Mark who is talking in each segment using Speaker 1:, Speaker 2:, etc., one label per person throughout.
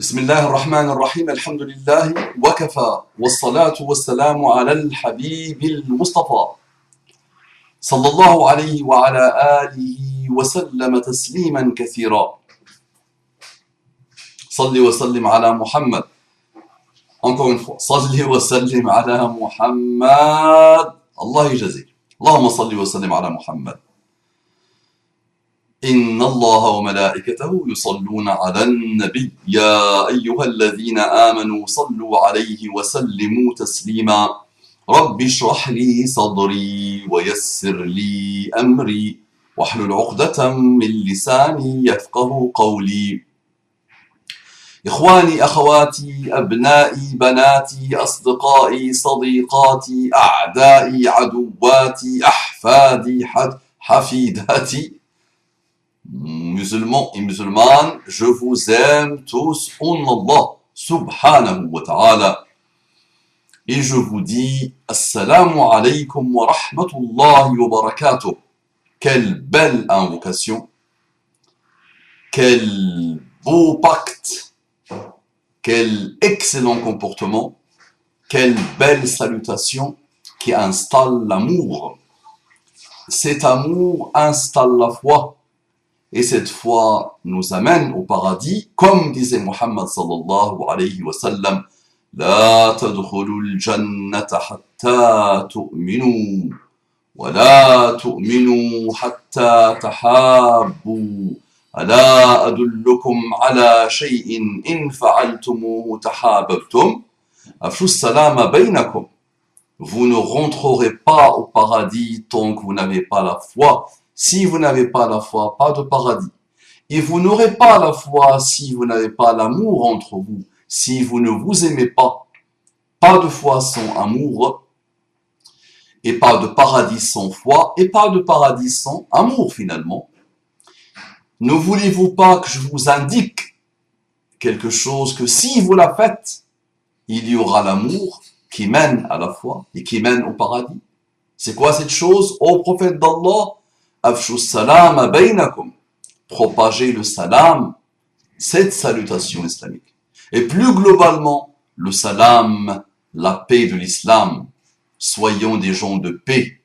Speaker 1: بسم الله الرحمن الرحيم الحمد لله وكفى والصلاة والسلام على الحبيب المصطفى صلى الله عليه وعلى آله وسلم تسليما كثيرا صل وسلم على محمد encore une fois صل وسلم على محمد الله يجزيك اللهم صل وسلم على محمد إن الله وملائكته يصلون على النبي يا أيها الذين آمنوا صلوا عليه وسلموا تسليما رب اشرح لي صدري ويسر لي أمري واحلل عقدة من لساني يفقه قولي إخواني أخواتي أبنائي بناتي أصدقائي صديقاتي أعدائي عدواتي أحفادي حفيداتي musulmans et musulmanes, je vous aime tous en Allah subhanahu wa ta'ala. Et je vous dis Assalamu alaykum wa rahmatullahi wa barakatuh. Quelle belle invocation, quel beau pacte, quel excellent comportement, quelle belle salutation qui installe l'amour. Cet amour installe la foi. Et cette foi nous amène au paradis, comme disait Muhammad sallallahu alayhi wa sallam, La tadkhulul jannata hatta tu'minu, wa la tu'minu hatta tahabbu, ala adullukum ala shay'in in fa'altumuhu tahabbtum, afshu salama baynakum. Vous ne rentrerez pas au paradis tant que vous n'avez pas la foi. Si vous n'avez pas la foi, pas de paradis. Et vous n'aurez pas la foi si vous n'avez pas l'amour entre vous. Si vous ne vous aimez pas, pas de foi sans amour, et pas de paradis sans foi, et pas de paradis sans amour finalement. Ne voulez-vous pas que je vous indique quelque chose que si vous la faites, il y aura l'amour qui mène à la foi et qui mène au paradis? C'est quoi cette chose, ô prophète d'Allah? Afshu salam baynakum. Propager le salam, cette salutation islamique. Et plus globalement, le salam, la paix de l'islam. Soyons des gens de paix.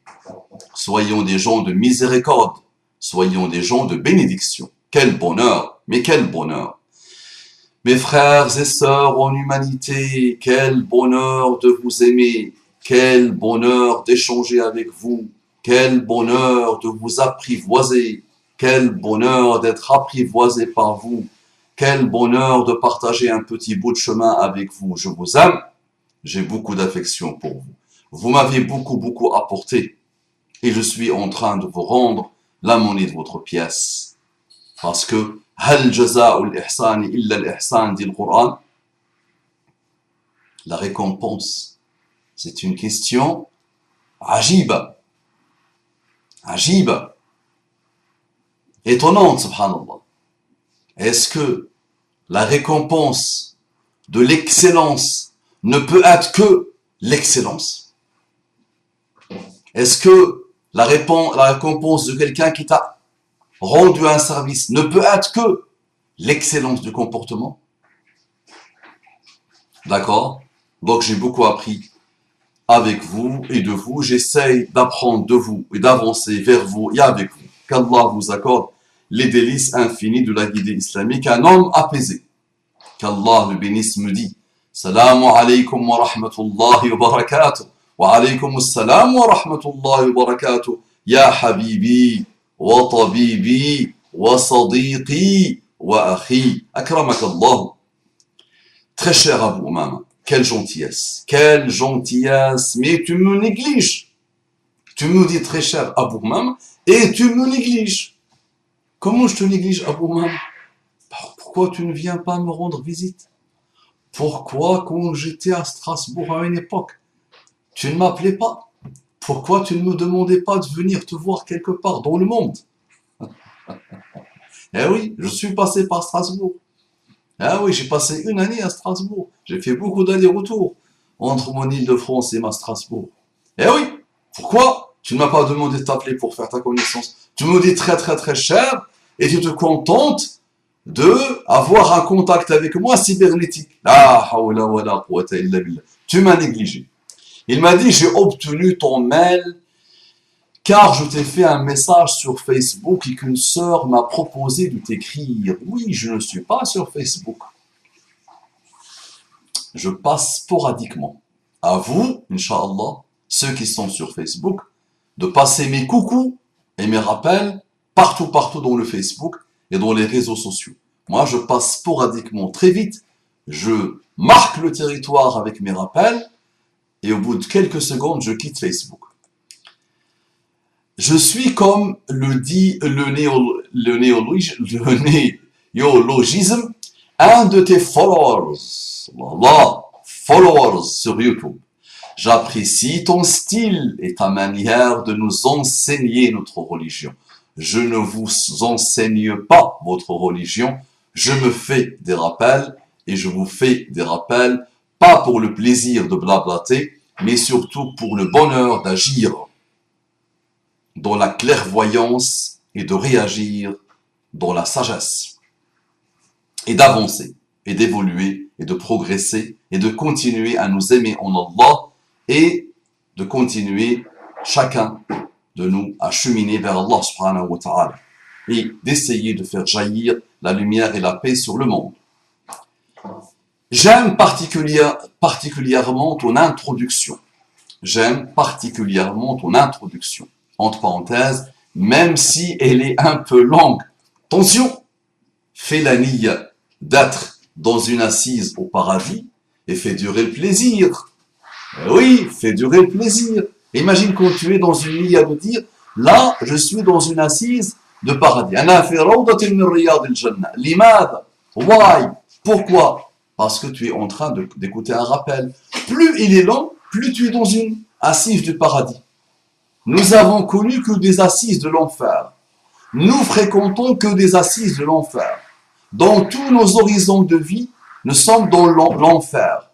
Speaker 1: Soyons des gens de miséricorde. Soyons des gens de bénédiction. Quel bonheur, mais quel bonheur. Mes frères et sœurs en humanité, quel bonheur de vous aimer. Quel bonheur d'échanger avec vous. Quel bonheur de vous apprivoiser, quel bonheur d'être apprivoisé par vous, quel bonheur de partager un petit bout de chemin avec vous. Je vous aime, j'ai beaucoup d'affection pour vous. Vous m'avez beaucoup apporté et je suis en train de vous rendre la monnaie de votre pièce. Parce que Hal jaza'ul ihsani illa al-ihsan, dit le Coran. La récompense, c'est une question ajiba. Ajib, étonnante, subhanallah. Est-ce que la récompense de l'excellence ne peut être que l'excellence? Est-ce que la récompense de quelqu'un qui t'a rendu un service ne peut être que l'excellence du comportement? D'accord? Donc j'ai beaucoup appris avec vous et de vous, j'essaye d'apprendre de vous et d'avancer vers vous et avec vous. Qu'Allah vous accorde les délices infinies de la guidée islamique, un homme apaisé. Qu'Allah le bénisse me dit, Salamu alaykum wa rahmatullahi wa barakatuh, wa alaykum assalam wa rahmatullahi wa barakatuh, ya habibi, wa tabibi, wa sadiqi, wa akhi, akramak Allah. Très cher à vous, maman. Quelle gentillesse, mais tu me négliges. Tu me dis très cher à vous-même et tu me négliges. Comment je te néglige à vous-même? Pourquoi tu ne viens pas me rendre visite? Pourquoi quand j'étais à Strasbourg à une époque, tu ne m'appelais pas? Pourquoi tu ne me demandais pas de venir te voir quelque part dans le monde? Eh oui, je suis passé par Strasbourg. Ah oui, j'ai passé une année à Strasbourg. J'ai fait beaucoup d'allers-retours entre mon Île-de-France et ma Strasbourg. Eh oui, pourquoi tu ne m'as pas demandé de t'appeler pour faire ta connaissance? Tu me dis très cher et tu te contentes de avoir un contact avec moi cybernétique. La hawla wa la quwwata illa billah. Tu m'as négligé. Il m'a dit, j'ai obtenu ton mail car je t'ai fait un message sur Facebook et qu'une sœur m'a proposé de t'écrire. Oui, je ne suis pas sur Facebook. Je passe sporadiquement. À vous, Inch'Allah, ceux qui sont sur Facebook, de passer mes coucous et mes rappels partout dans le Facebook et dans les réseaux sociaux. Moi, je passe sporadiquement très vite. Je marque le territoire avec mes rappels et au bout de quelques secondes, je quitte Facebook. Je suis comme le dit le néologisme, un de tes followers. Allah, followers sur YouTube. J'apprécie ton style et ta manière de nous enseigner notre religion. Je ne vous enseigne pas votre religion, je me fais des rappels et je vous fais des rappels, pas pour le plaisir de blablater, mais surtout pour le bonheur d'agir dans la clairvoyance et de réagir dans la sagesse et d'avancer et d'évoluer et de progresser et de continuer à nous aimer en Allah et de continuer chacun de nous à cheminer vers Allah subhanahu wa ta'ala et d'essayer de faire jaillir la lumière et la paix sur le monde. J'aime particulièrement ton introduction. J'aime particulièrement ton introduction. Entre parenthèses, même si elle est un peu longue. Attention, fais la niya d'être dans une assise au paradis et fais durer le plaisir. Oui, fais durer le plaisir. Imagine quand tu es dans une niya de dire, là, je suis dans une assise de paradis. Why? Pourquoi? Parce que tu es en train d'écouter un rappel. Plus il est long, plus tu es dans une assise du paradis. Nous avons connu que des assises de l'enfer. Nous fréquentons que des assises de l'enfer. Dans tous nos horizons de vie, nous sommes dans l'enfer.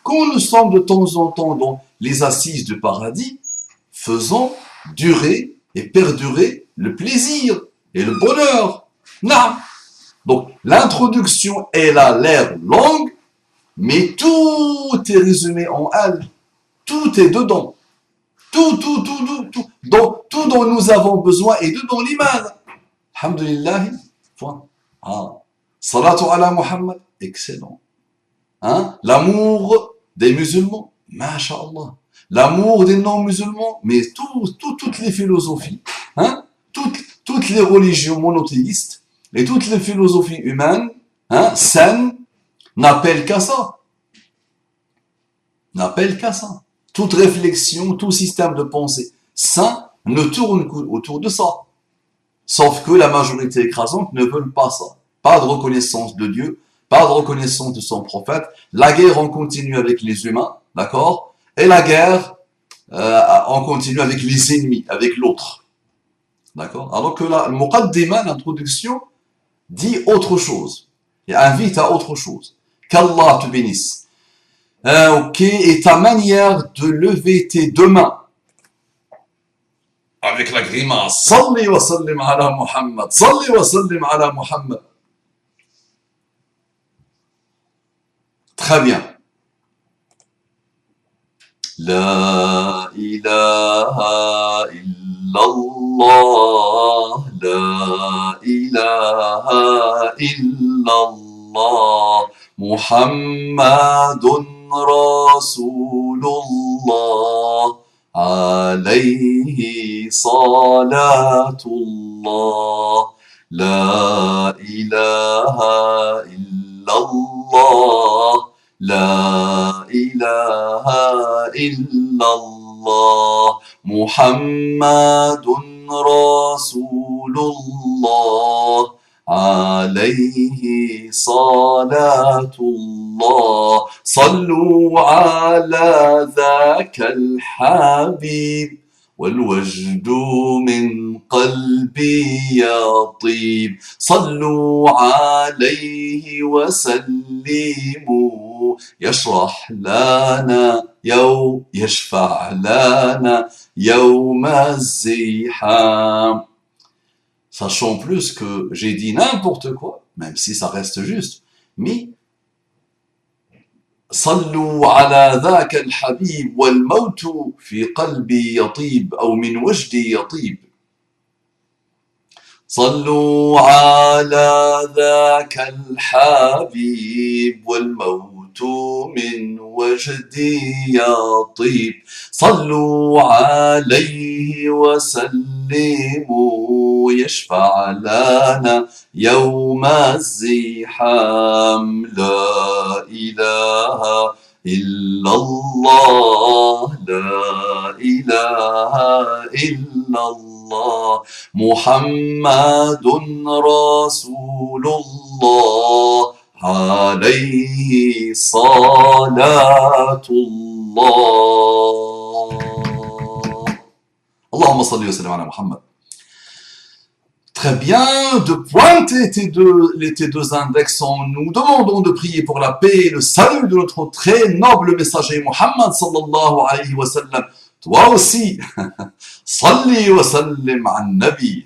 Speaker 1: Quand nous sommes de temps en temps dans les assises du paradis, faisons durer et perdurer le plaisir et le bonheur. Non. Donc, l'introduction, elle a l'air longue, mais tout est résumé en elle. Tout est dedans. Tout dont nous avons besoin est dedans l'iman. Alhamdulillah. Salatu ala Muhammad. Excellent. Hein? L'amour des musulmans. Masha'Allah. L'amour des non-musulmans. Mais toutes les philosophies. Hein? Toutes les religions monothéistes. Et toutes les philosophies humaines. Hein? Saines. N'appellent qu'à ça. N'appellent qu'à ça. Toute réflexion, tout système de pensée sain ne tourne qu'autour de ça. Sauf que la majorité écrasante ne veut pas ça. Pas de reconnaissance de Dieu, pas de reconnaissance de son prophète. La guerre, on continue avec les humains, d'accord? Et la guerre, on continue avec les ennemis, avec l'autre. D'accord? Alors que le Muqaddima, l'introduction, dit autre chose. Et invite à autre chose. Qu'Allah te bénisse. Ok, et ta manière de lever tes deux mains avec la grimace. Salli wa sallim ala Muhammad. Salli wa sallim ala Muhammad. Très bien. La ilaha illallah. La ilaha illallah. Muhammadun رسول الله عليه صلاة الله لا إله إلا الله لا إله إلا الله محمد رسول الله عليه صلاة الله صلوا على ذاك الحبيب والوجد من قلبي يطيب صلوا عليه وسلموا يشرح لنا يشفع لنا يوم الزحام Sachant plus que j'ai dit n'importe quoi, même si ça reste juste, mais صلوا على ذاك الحبيب والموت في قلبي يطيب أو من وجدي يطيب صلوا على ذاك الحبيب والموت من وجدي يطيب صلوا عليه وسلموا يشفع لنا يوم الزحام لا إله إلا الله لا إله إلا الله محمد رسول الله عليه صلاة الله اللهم صل وسلم على محمد. Très bien, de pointer tes deux index en nous demandons de prier pour la paix et le salut de notre très noble messager Muhammad sallallahu alayhi wa sallam. Toi aussi, salli wa sallim ala nabi,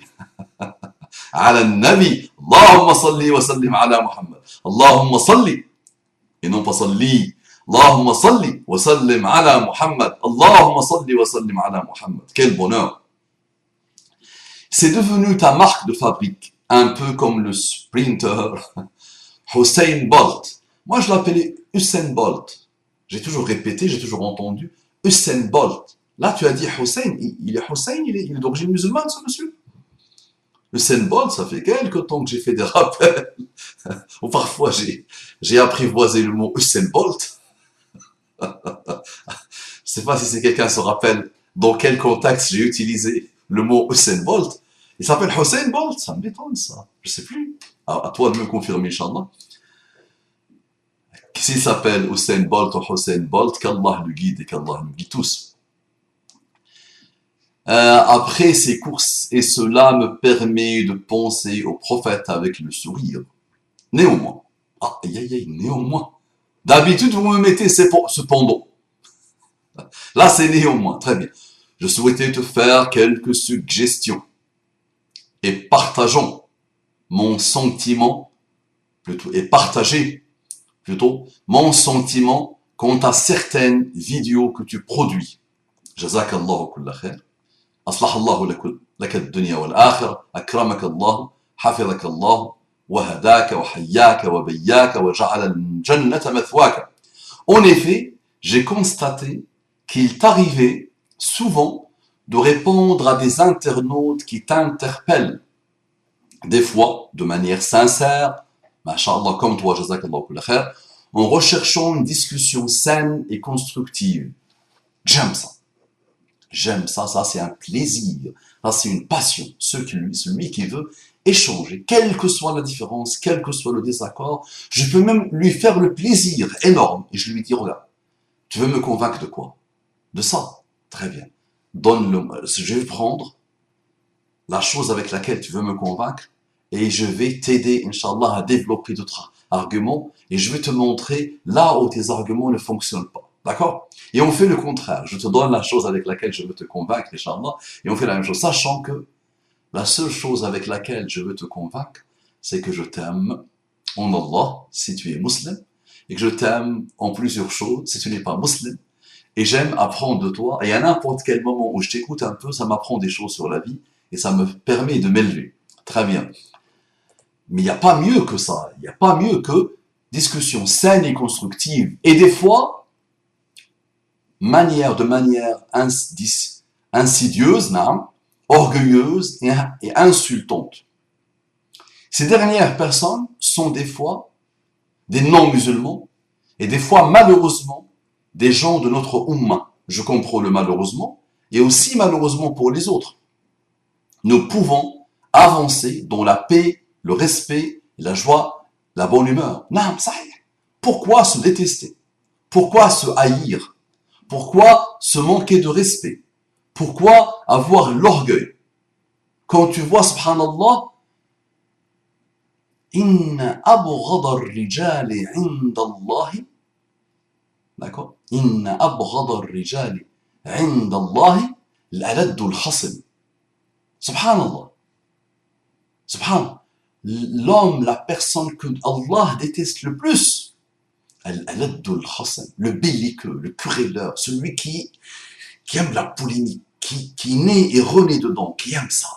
Speaker 1: ala nabi, Allahumma salli wa sallim ala Muhammad, Allahumma salli, et non pas salli, Allahumma salli wa sallim ala Muhammad, Allahumma salli wa sallim ala Muhammad. Quel bonheur! C'est devenu ta marque de fabrique, un peu comme le sprinter Usain Bolt. Moi, je l'appelais Usain Bolt. J'ai toujours répété, j'ai toujours entendu Usain Bolt. Là, tu as dit Hussein. Il est Hussein, il est d'origine musulmane, ce monsieur. Usain Bolt, ça fait quelque temps que j'ai fait des rappels. Ou parfois, j'ai apprivoisé le mot Usain Bolt. Je ne sais pas si c'est quelqu'un se rappelle dans quel contexte j'ai utilisé le mot Usain Bolt. Il s'appelle Usain Bolt, ça m'étonne ça. Je sais plus. À toi de me confirmer, Inch'Allah. S'il s'appelle Usain Bolt ou Usain Bolt, qu'Allah le guide et qu'Allah nous guide tous. Après ces courses, et cela me permet de penser au prophète avec le sourire. Néanmoins. Néanmoins. D'habitude, vous me mettez cependant. Là, c'est néanmoins. Très bien. Je souhaitais te faire quelques suggestions et partager mon sentiment mon sentiment quant à certaines vidéos que tu produis. Jazakallahu kulla khair. Aslahallahu laka ad-dunya wal akhirah. Akramaka Allah. Hafidhaka Allah. Wa hadaka wa hayyaka wa bayyaka wa ja'ala al-jannata mathwaka. En effet, j'ai constaté qu'il t'arrivait souvent de répondre à des internautes qui t'interpellent, des fois de manière sincère, masha'Allah comme toi, jazakallahu kulla khair, en recherchant une discussion saine et constructive. J'aime ça. J'aime ça, ça c'est un plaisir, ça c'est une passion. Celui qui veut échanger, quelle que soit la différence, quel que soit le désaccord, je peux même lui faire le plaisir énorme et je lui dis, regarde, tu veux me convaincre de quoi? De ça. Très bien. Je vais prendre la chose avec laquelle tu veux me convaincre et je vais t'aider, Inch'Allah, à développer d'autres arguments et je vais te montrer là où tes arguments ne fonctionnent pas. D'accord? Et on fait le contraire. Je te donne la chose avec laquelle je veux te convaincre, Inch'Allah, et on fait la même chose, sachant que la seule chose avec laquelle je veux te convaincre, c'est que je t'aime en Allah, si tu es musulman, et que je t'aime en plusieurs choses, si tu n'es pas musulman. Et j'aime apprendre de toi, et à n'importe quel moment où je t'écoute un peu, ça m'apprend des choses sur la vie, et ça me permet de m'élever. Très bien. Mais il n'y a pas mieux que ça. Il n'y a pas mieux que discussion saine et constructive. Et des fois, de manière insidieuse, orgueilleuse et insultante. Ces dernières personnes sont des fois des non-musulmans, et des fois, malheureusement, des gens de notre Ummah. Je comprends le malheureusement, et aussi malheureusement pour les autres. Nous pouvons avancer dans la paix, le respect, la joie, la bonne humeur. Non, ça y est. Pourquoi se détester? Pourquoi se haïr? Pourquoi se manquer de respect? Pourquoi avoir l'orgueil? Quand tu vois, subhanallah, Inna abghada ar-rijali 'inda Allah. D'accord? Inna abghada ar-rijali 'inda Allah al-'aladd al-khasm. Subhanallah. Subhanallah, l'homme, la personne que Allah déteste le plus, le belliqueux, le querelleur, celui qui aime la polémique, qui naît et renaît dedans, qui aime ça,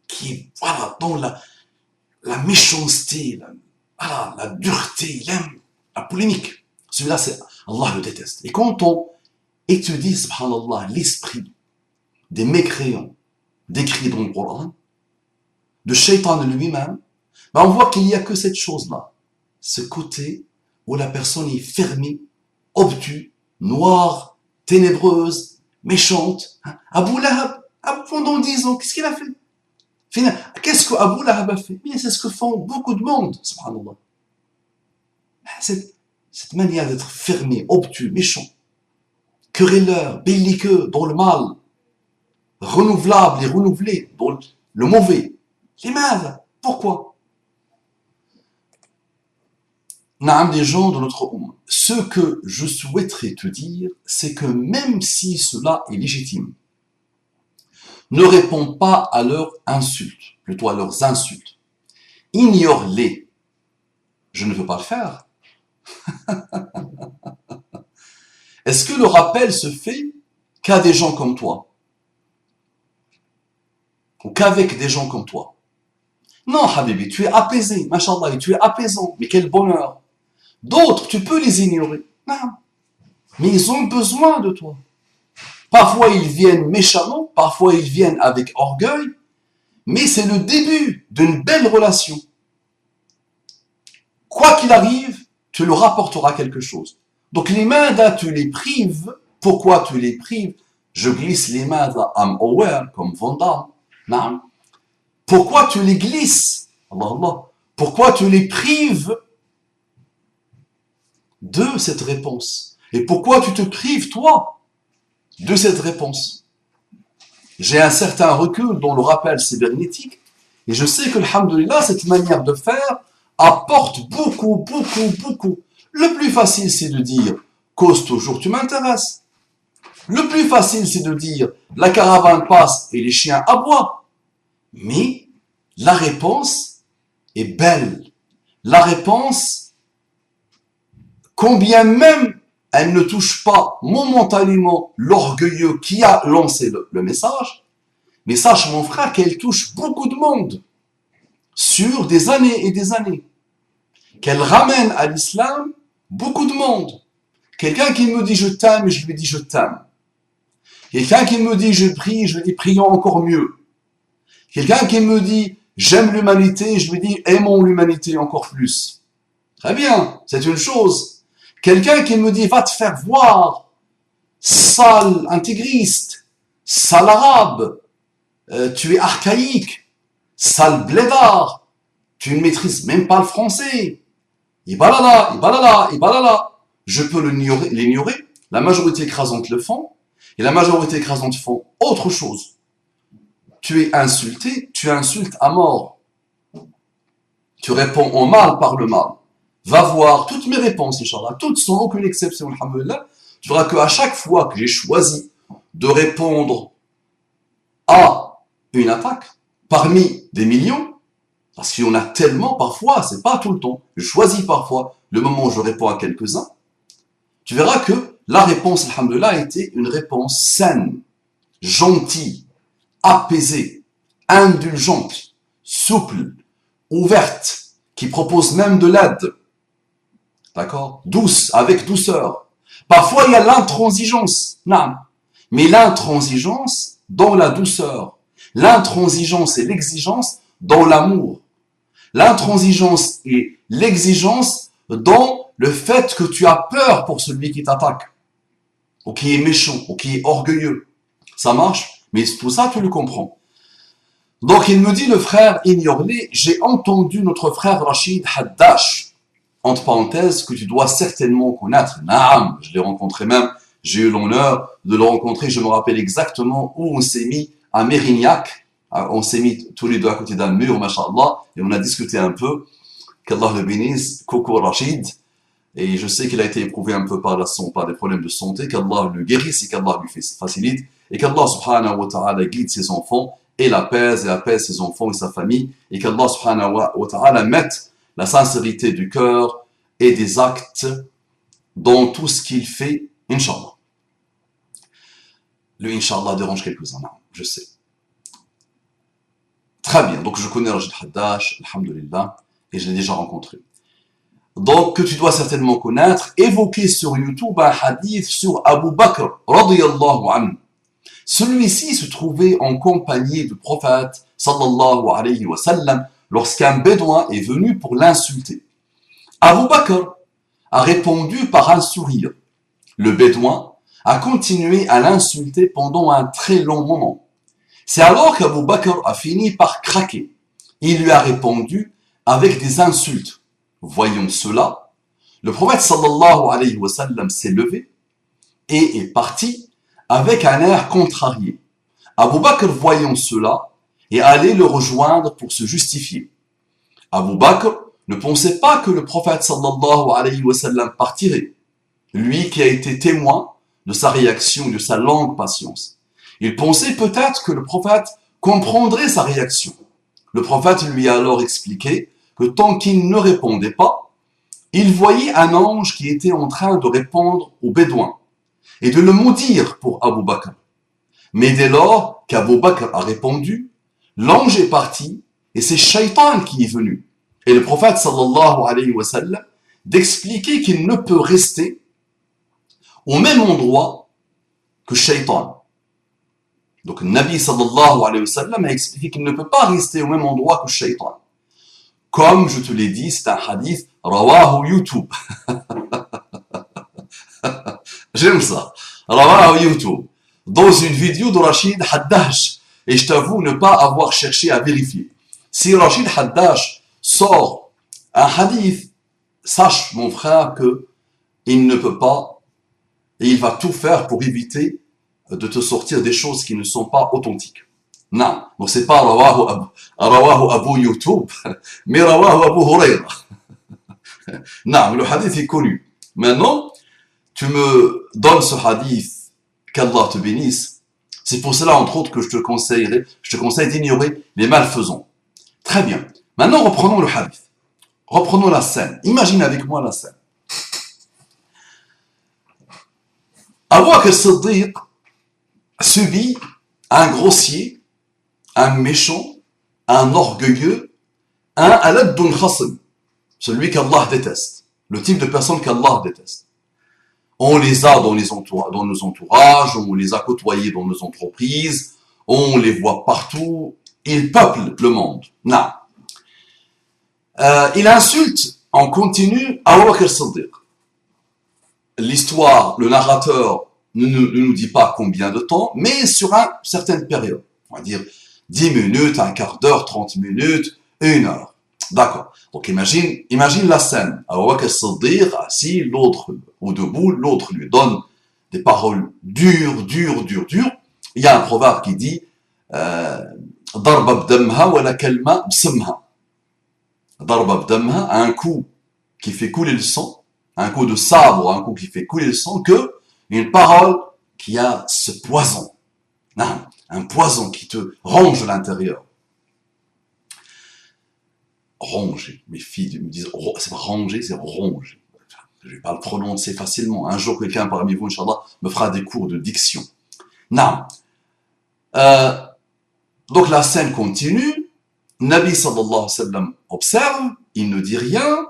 Speaker 1: qui est voilà, dans la méchanceté, la dureté, il aime la polémique. Celui-là, Allah le déteste. Et quand on étudie, subhanallah, l'esprit des mécréants décrits dans le Coran, de Shaitan lui-même, ben on voit qu'il n'y a que cette chose-là, ce côté où la personne est fermée, obtuse, noire, ténébreuse, méchante. Abu Lahab, pendant 10 ans, qu'est-ce qu'il a fait? Qu'est-ce que Abu Lahab a fait? Mais c'est ce que font beaucoup de monde, subhanallah. Cette manière d'être fermé, obtus, méchant, querelleur, belliqueux, dans le mal, renouvelable et renouvelé, dans le mauvais. Limadha? Pourquoi? Naam, des gens de notre Ummah. Ce que je souhaiterais te dire, c'est que même si cela est légitime, ne réponds pas à leurs insultes, plutôt à leurs insultes. Ignore-les. Je ne veux pas le faire. Est-ce que le rappel se fait qu'à des gens comme toi? Ou qu'avec des gens comme toi? Non, Habibi, tu es apaisé, mashallah, tu es apaisant, mais quel bonheur. D'autres, tu peux les ignorer. Non. Mais ils ont besoin de toi. Parfois, ils viennent méchamment, parfois, ils viennent avec orgueil, mais c'est le début d'une belle relation. Quoi qu'il arrive, tu leur apporteras quelque chose. Donc, les mains, tu les prives. Pourquoi tu les prives? Je glisse les mains I'm aware, comme Van Damme. Non. Pourquoi tu les glisses? Allah, Allah. Pourquoi tu les prives de cette réponse? Et pourquoi tu te prives, toi, de cette réponse? J'ai un certain recul dans le rappel cybernétique et je sais que, alhamdoulilah, cette manière de faire apporte beaucoup. Le plus facile, c'est de dire « cause toujours, tu m'intéresses ». Le plus facile, c'est de dire « la caravane passe et les chiens aboient ». Mais la réponse est belle. La réponse, combien même elle ne touche pas momentanément l'orgueilleux qui a lancé le message, mais sache mon frère qu'elle touche beaucoup de monde sur des années et des années. Qu'elle ramène à l'islam beaucoup de monde. Quelqu'un qui me dit je t'aime, je lui dis je t'aime. Quelqu'un qui me dit je prie, je lui dis prions encore mieux. Quelqu'un qui me dit j'aime l'humanité, je lui dis aimons l'humanité encore plus. Très bien, c'est une chose. Quelqu'un qui me dit va te faire voir, sale intégriste, sale arabe, tu es archaïque, sale blédard, tu ne maîtrises même pas le français. Ibalala. Je peux l'ignorer, la majorité écrasante le font, et la majorité écrasante font autre chose. Tu es insulté, tu insultes à mort. Tu réponds au mal par le mal. Va voir toutes mes réponses, Inch'Allah, toutes sans aucune exception, alhamdoulilah. Tu verras qu'à chaque fois que j'ai choisi de répondre à une attaque, parmi des millions, parce qu'il y en a tellement parfois, c'est pas tout le temps, je choisis parfois le moment où je réponds à quelques-uns, tu verras que la réponse, alhamdoulilah, a été une réponse saine, gentille, apaisée, indulgente, souple, ouverte, qui propose même de l'aide. D'accord? Douce, avec douceur. Parfois, il y a l'intransigeance. Non. Mais l'intransigeance dans la douceur. L'intransigeance et l'exigence dans l'amour. L'intransigeance et l'exigence dans le fait que tu as peur pour celui qui t'attaque. Ou qui est méchant, ou qui est orgueilleux. Ça marche? Mais tout ça, tu le comprends. Donc, il me dit, le frère, ignore-les. J'ai entendu notre frère Rachid Haddash, entre parenthèses, que tu dois certainement connaître. Naam, je l'ai rencontré même, j'ai eu l'honneur de le rencontrer, je me rappelle exactement où on s'est mis à Mérignac, on s'est mis tous les deux à côté d'un mur, mashallah, et on a discuté un peu, qu'Allah le bénisse, Coco Rachid, et je sais qu'il a été éprouvé un peu par des problèmes de santé, qu'Allah le guérisse et qu'Allah lui facilite, et qu'Allah subhanahu wa ta'ala guide ses enfants, et apaise ses enfants et sa famille, et qu'Allah subhanahu wa ta'ala mette la sincérité du cœur et des actes dans tout ce qu'il fait, Inch'Allah. Le Inch'Allah dérange quelques-uns, je sais. Très bien, donc je connais Rachid Haddash, alhamdulillah, et je l'ai déjà rencontré. Donc, que tu dois certainement connaître, évoquer sur YouTube un hadith sur Abu Bakr, radiyallahu anhu. Celui-ci se trouvait en compagnie du prophète, sallallahu alayhi wa sallam, lorsqu'un bédouin est venu pour l'insulter. Abu Bakr a répondu par un sourire. Le bédouin a continué à l'insulter pendant un très long moment. C'est alors qu'Abu Bakr a fini par craquer. Il lui a répondu avec des insultes. Voyons cela. Le prophète sallallahu alayhi wa sallam s'est levé et est parti avec un air contrarié. Abu Bakr, voyant cela, est allé le rejoindre pour se justifier. Abu Bakr ne pensait pas que le prophète sallallahu alayhi wa sallam partirait, lui qui a été témoin de sa réaction et de sa longue patience. Il pensait peut-être que le prophète comprendrait sa réaction. Le prophète lui a alors expliqué que tant qu'il ne répondait pas, il voyait un ange qui était en train de répondre au bédouin et de le maudire pour Abu Bakr. Mais dès lors qu'Abu Bakr a répondu, l'ange est parti et c'est Shaitan qui est venu. Et le prophète sallallahu alayhi wa sallam d'expliquer qu'il ne peut rester au même endroit que Shaitan. Donc, le Nabi sallallahu alayhi wa sallam a expliqué qu'il ne peut pas rester au même endroit que Shaitan. Comme je te l'ai dit, c'est un hadith rawahu YouTube. J'aime ça. Rawahu YouTube. Dans une vidéo de Rachid Haddash. Et je t'avoue ne pas avoir cherché à vérifier. Si Rachid Haddash sort un hadith, sache mon frère que il ne peut pas et il va tout faire pour éviter de te sortir des choses qui ne sont pas authentiques. Non, donc c'est pas rawahu Abu YouTube, mais rawahu Abu Hurayra. Non, le hadith est connu. Maintenant, tu me donnes ce hadith, qu'Allah te bénisse. C'est pour cela, entre autres, que je te conseille d'ignorer les malfaisants. Très bien. Maintenant, reprenons le hadith. Reprenons la scène. Imagine avec moi la scène. Abu Bakr as-Siddiq subit un grossier, un méchant, un orgueilleux, un aladun khasm, celui qu'Allah déteste, le type de personne qu'Allah déteste. On les a dans nos entourages, on les a côtoyés dans nos entreprises, on les voit partout, ils peuplent le monde. Non. Il insulte en continu Abu Bakr as-Siddiq. L'histoire, le narrateur ne nous dit pas combien de temps, mais sur une certaine période. On va dire 10 minutes, un quart d'heure, 30 minutes, 1 heure. D'accord. Donc imagine la scène. Abu Bakr as-Siddiq assis, l'autre ou debout, l'autre lui donne des paroles dures. Il y a un proverbe qui dit Darba b'damha wa la kalma b'samha. Darba b'damha, un coup qui fait couler le sang, un coup de sabre, un coup qui fait couler le sang, que une parole qui a ce poison. Non, un poison qui te ronge l'intérieur. Ronger. Mes filles me disent, c'est pas ranger, c'est ronger. Je ne vais pas le prononcer facilement. Un jour, quelqu'un parmi vous, Inch'Allah, me fera des cours de diction. Non. Donc la scène continue. Nabi sallallahu alayhi wa sallam observe, il ne dit rien.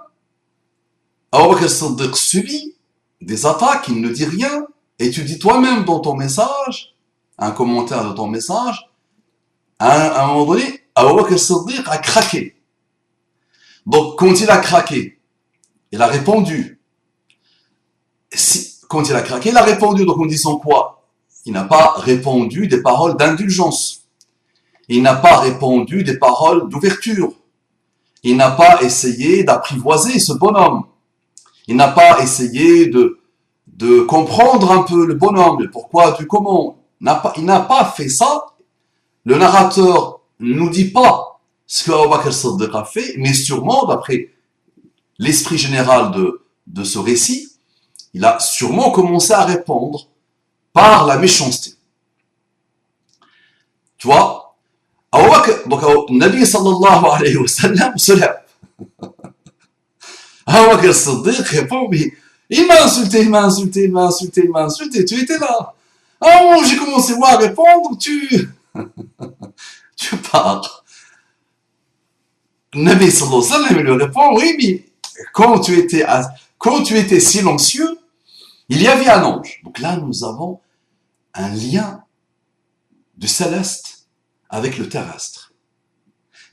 Speaker 1: Abu Bakr as-Siddiq subit des attaques, il ne dit rien. Et tu dis toi-même dans ton message, un commentaire de ton message, à un moment donné, Abu Bakr as-Siddiq a craqué. Donc quand il a craqué, il a répondu. Quand il a craqué, il a répondu. Donc en disant quoi? Il n'a pas répondu des paroles d'indulgence. Il n'a pas répondu des paroles d'ouverture. Il n'a pas essayé d'apprivoiser ce bonhomme. Il n'a pas essayé de comprendre un peu le bonhomme, le pourquoi du comment. Il n'a pas fait ça. Le narrateur ne nous dit pas ce que Abu Bakr as-Siddiq a fait, mais sûrement, d'après l'esprit général de ce récit, il a sûrement commencé à répondre par la méchanceté. Tu vois, Abu Bakr, donc Nabi sallallahu alayhi wa sallam se lève. Abu Bakr as-Siddiq répond, mais il m'a insulté, il m'a insulté, il m'a insulté, il m'a insulté, tu étais là. Ah bon, j'ai commencé moi à répondre, tu pars. Nabi sallallahu alayhi wa sallam lui répond, oui, mais quand tu étais silencieux, il y avait un ange. Donc là, nous avons un lien du céleste avec le terrestre.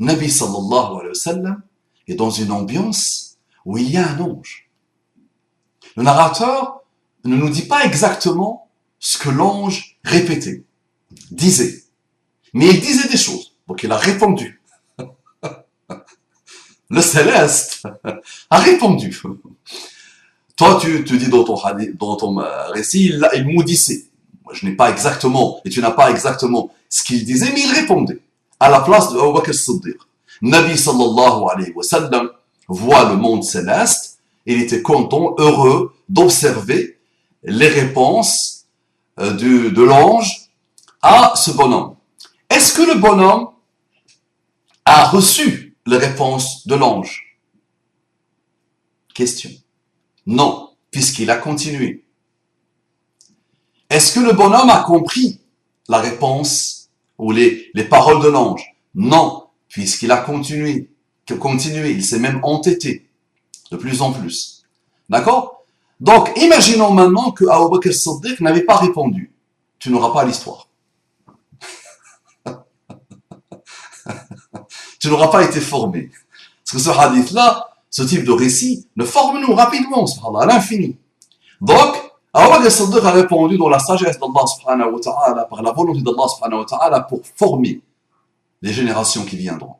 Speaker 1: Nabi sallallahu alayhi wa sallam est dans une ambiance où il y a un ange. Le narrateur ne nous dit pas exactement ce que l'ange répétait, disait. Mais il disait des choses. Donc il a répondu. Le céleste a répondu. Toi, tu dis dans ton récit, il maudissait. Moi, je n'ai pas exactement, et tu n'as pas exactement ce qu'il disait, mais il répondait. À la place de Abu Bakr as-Siddiq. Nabi sallallahu alayhi wa sallam voit le monde céleste, il était content, heureux d'observer les réponses de l'ange à ce bonhomme. Est-ce que le bonhomme a reçu les réponses de l'ange? Question. Non, puisqu'il a continué. Est-ce que le bonhomme a compris la réponse ou les paroles de l'ange? Non, puisqu'il a continué. Il s'est même entêté de plus en plus. D'accord? Donc, imaginons maintenant que Abu Bakr as-Siddiq n'avait pas répondu. Tu n'auras pas l'histoire. Tu n'auras pas été formé. Parce que ce hadith-là, ce type de récit, ne forme-nous rapidement, à l'infini. Donc, Abu Bakr as-Siddiq a répondu dans la sagesse d'Allah subhanahu wa ta'ala, par la volonté d'Allah subhanahu wa ta'ala, pour former les générations qui viendront.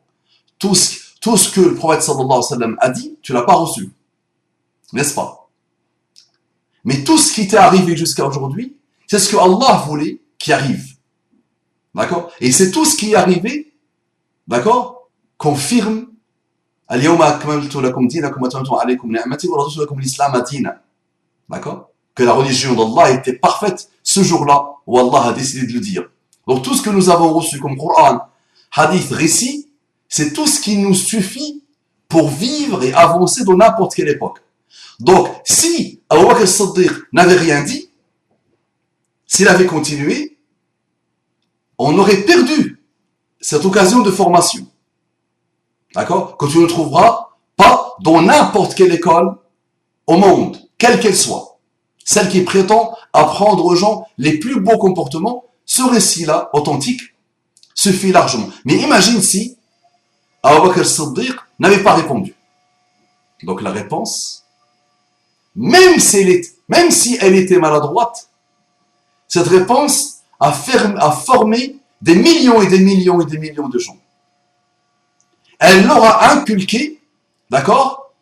Speaker 1: Tout ce que le prophète sallallahu alayhi wa sallam a dit, tu l'as pas reçu. N'est-ce pas? Mais tout ce qui t'est arrivé jusqu'à aujourd'hui, c'est ce que Allah voulait qui arrive. D'accord? Et c'est tout ce qui est arrivé, d'accord? Confirme Al-yawma akmaltu lakum dinakum wa atmamtu alaykum ni'mati wa raditu lakum al-islam dinan. D'accord? Que la religion d'Allah était parfaite ce jour-là où Allah a décidé de le dire. Donc tout ce que nous avons reçu comme Coran, hadith, récit, c'est tout ce qui nous suffit pour vivre et avancer dans n'importe quelle époque. Donc, si Abu Bakr as-Siddiq n'avait rien dit, s'il avait continué, on aurait perdu cette occasion de formation. D'accord? Que tu ne trouveras pas dans n'importe quelle école au monde, quelle qu'elle soit. Celle qui prétend apprendre aux gens les plus beaux comportements, ce récit-là, authentique, suffit largement. Mais imagine si Abu Bakr as-Siddiq n'avait pas répondu. Donc la réponse, même si elle était maladroite, cette réponse a formé des millions et des millions et des millions de gens. Elle leur a inculqué, d'accord,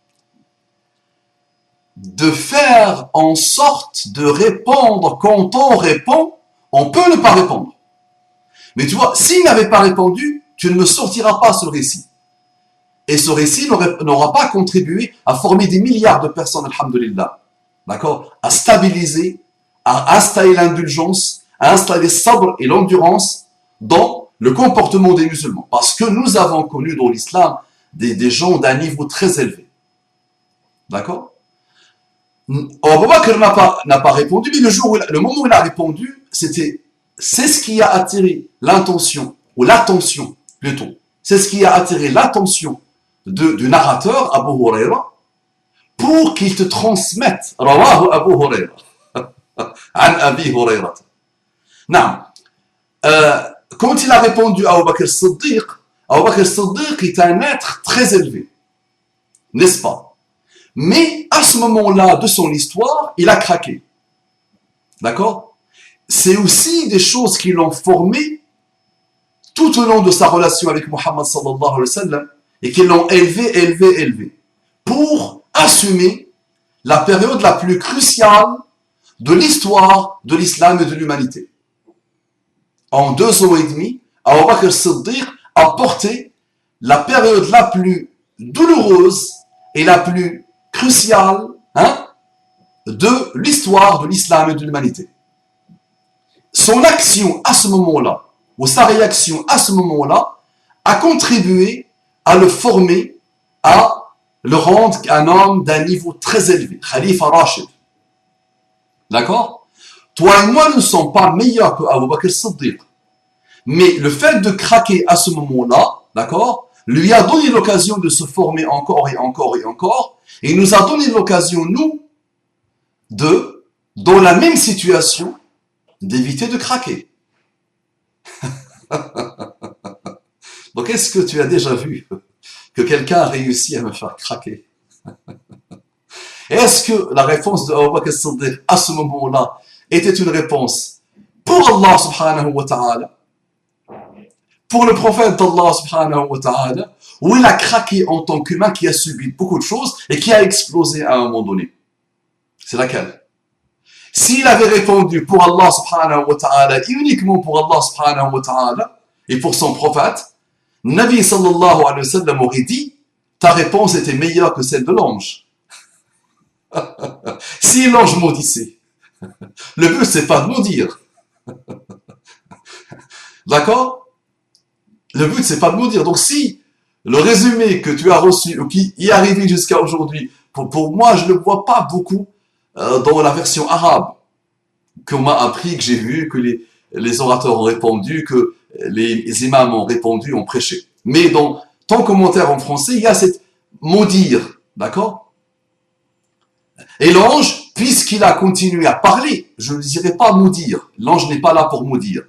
Speaker 1: de faire en sorte de répondre. Quand on répond, on peut ne pas répondre. Mais tu vois, s'il n'avait pas répondu, tu ne me sortiras pas ce récit. Et ce récit n'aura pas contribué à former des milliards de personnes, alhamdulillah. D'accord? À stabiliser, à installer l'indulgence, à installer le sabr et l'endurance dans le comportement des musulmans. Parce que nous avons connu dans l'islam des gens d'un niveau très élevé. D'accord? Abu Bakr n'a pas répondu, mais le moment où il a répondu, c'est ce qui a attiré l'intention, ou l'attention plutôt. C'est ce qui a attiré l'attention du narrateur, Abu Huraira, pour qu'il te transmette. Rawahu Abu Huraira. An Abi Huraira. Non. Quand il a répondu à Abu Bakr as-Siddiq est un être très élevé. N'est-ce pas? Mais à ce moment-là de son histoire, il a craqué. D'accord? C'est aussi des choses qui l'ont formé tout au long de sa relation avec Muhammad sallallahu alayhi wa sallam et qui l'ont élevé pour assumer la période la plus cruciale de l'histoire de l'islam et de l'humanité. En 2 ans et demi, Abu Bakr as-Siddiq a porté la période la plus douloureuse et la plus cruciale de l'histoire de l'islam et de l'humanité. Son action à ce moment-là, ou sa réaction à ce moment-là, a contribué à le former, à le rendre un homme d'un niveau très élevé. Khalifa Rashid. D'accord? Toi et moi ne sommes pas meilleurs que Abu Bakr Siddiq. Mais le fait de craquer à ce moment-là, d'accord, lui a donné l'occasion de se former encore et encore et encore. Et il nous a donné l'occasion, nous, dans la même situation, d'éviter de craquer. Donc, est-ce que tu as déjà vu que quelqu'un a réussi à me faire craquer? Est-ce que la réponse de Abu Bakr Siddiq à ce moment-là était une réponse pour Allah subhanahu wa ta'ala, pour le prophète d'Allah subhanahu wa ta'ala, ou il a craqué en tant qu'humain qui a subi beaucoup de choses et qui a explosé à un moment donné? C'est laquelle? S'il avait répondu pour Allah subhanahu wa ta'ala, uniquement pour Allah subhanahu wa ta'ala, et pour son prophète, Nabi sallallahu alayhi wa sallam aurait dit, ta réponse était meilleure que celle de l'ange. Si l'ange maudissait, le but c'est pas de maudire. D'accord? Le but c'est pas de maudire. Donc si le résumé que tu as reçu, ou qui y est arrivé jusqu'à aujourd'hui, pour moi je ne le vois pas beaucoup dans la version arabe, qu'on m'a appris, que j'ai vu, que les orateurs ont répondu, que les imams ont répondu, ont prêché. Mais dans ton commentaire en français, il y a cette maudire, d'accord? Et l'ange, puisqu'il a continué à parler, je ne dirais pas maudire, l'ange n'est pas là pour maudire.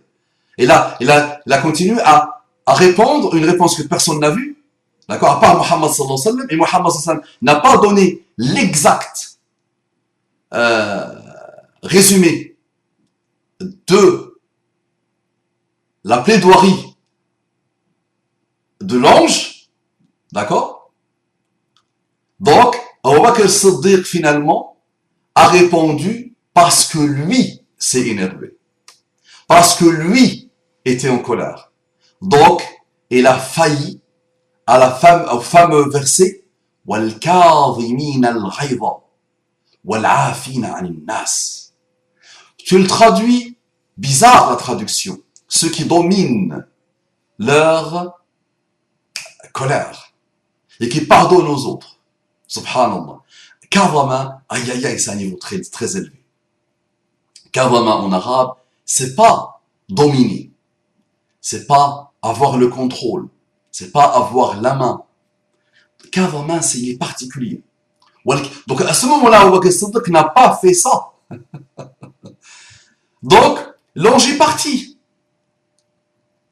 Speaker 1: Et là, il a continué à répondre une réponse que personne n'a vue, d'accord? À part Muhammad sallallahu alayhi wa sallam, et Muhammad sallallahu alayhi wa sallam n'a pas donné l'exact résumé de la plaidoirie de l'ange, d'accord? Donc, Abu Bakr Siddiq finalement a répondu parce que lui s'est énervé, parce que lui était en colère. Donc, il a failli au fameux verset وَالْكَاظِمِينَ الْغَيْظَ وَالْعَافِينَ عَنِ النَّاسِ. Tu le traduis, bizarre la traduction, ceux qui dominent leur colère et qui pardonnent aux autres. Subhanallah. Kavama, aïe aïe aïe, c'est un niveau très, très élevé. Kavama en arabe, c'est pas dominer, c'est pas avoir le contrôle, c'est pas avoir la main. Kavama, c'est il est particulier. Donc à ce moment-là, Abu Bakr Siddiq n'a pas fait ça. Donc, l'ange est parti.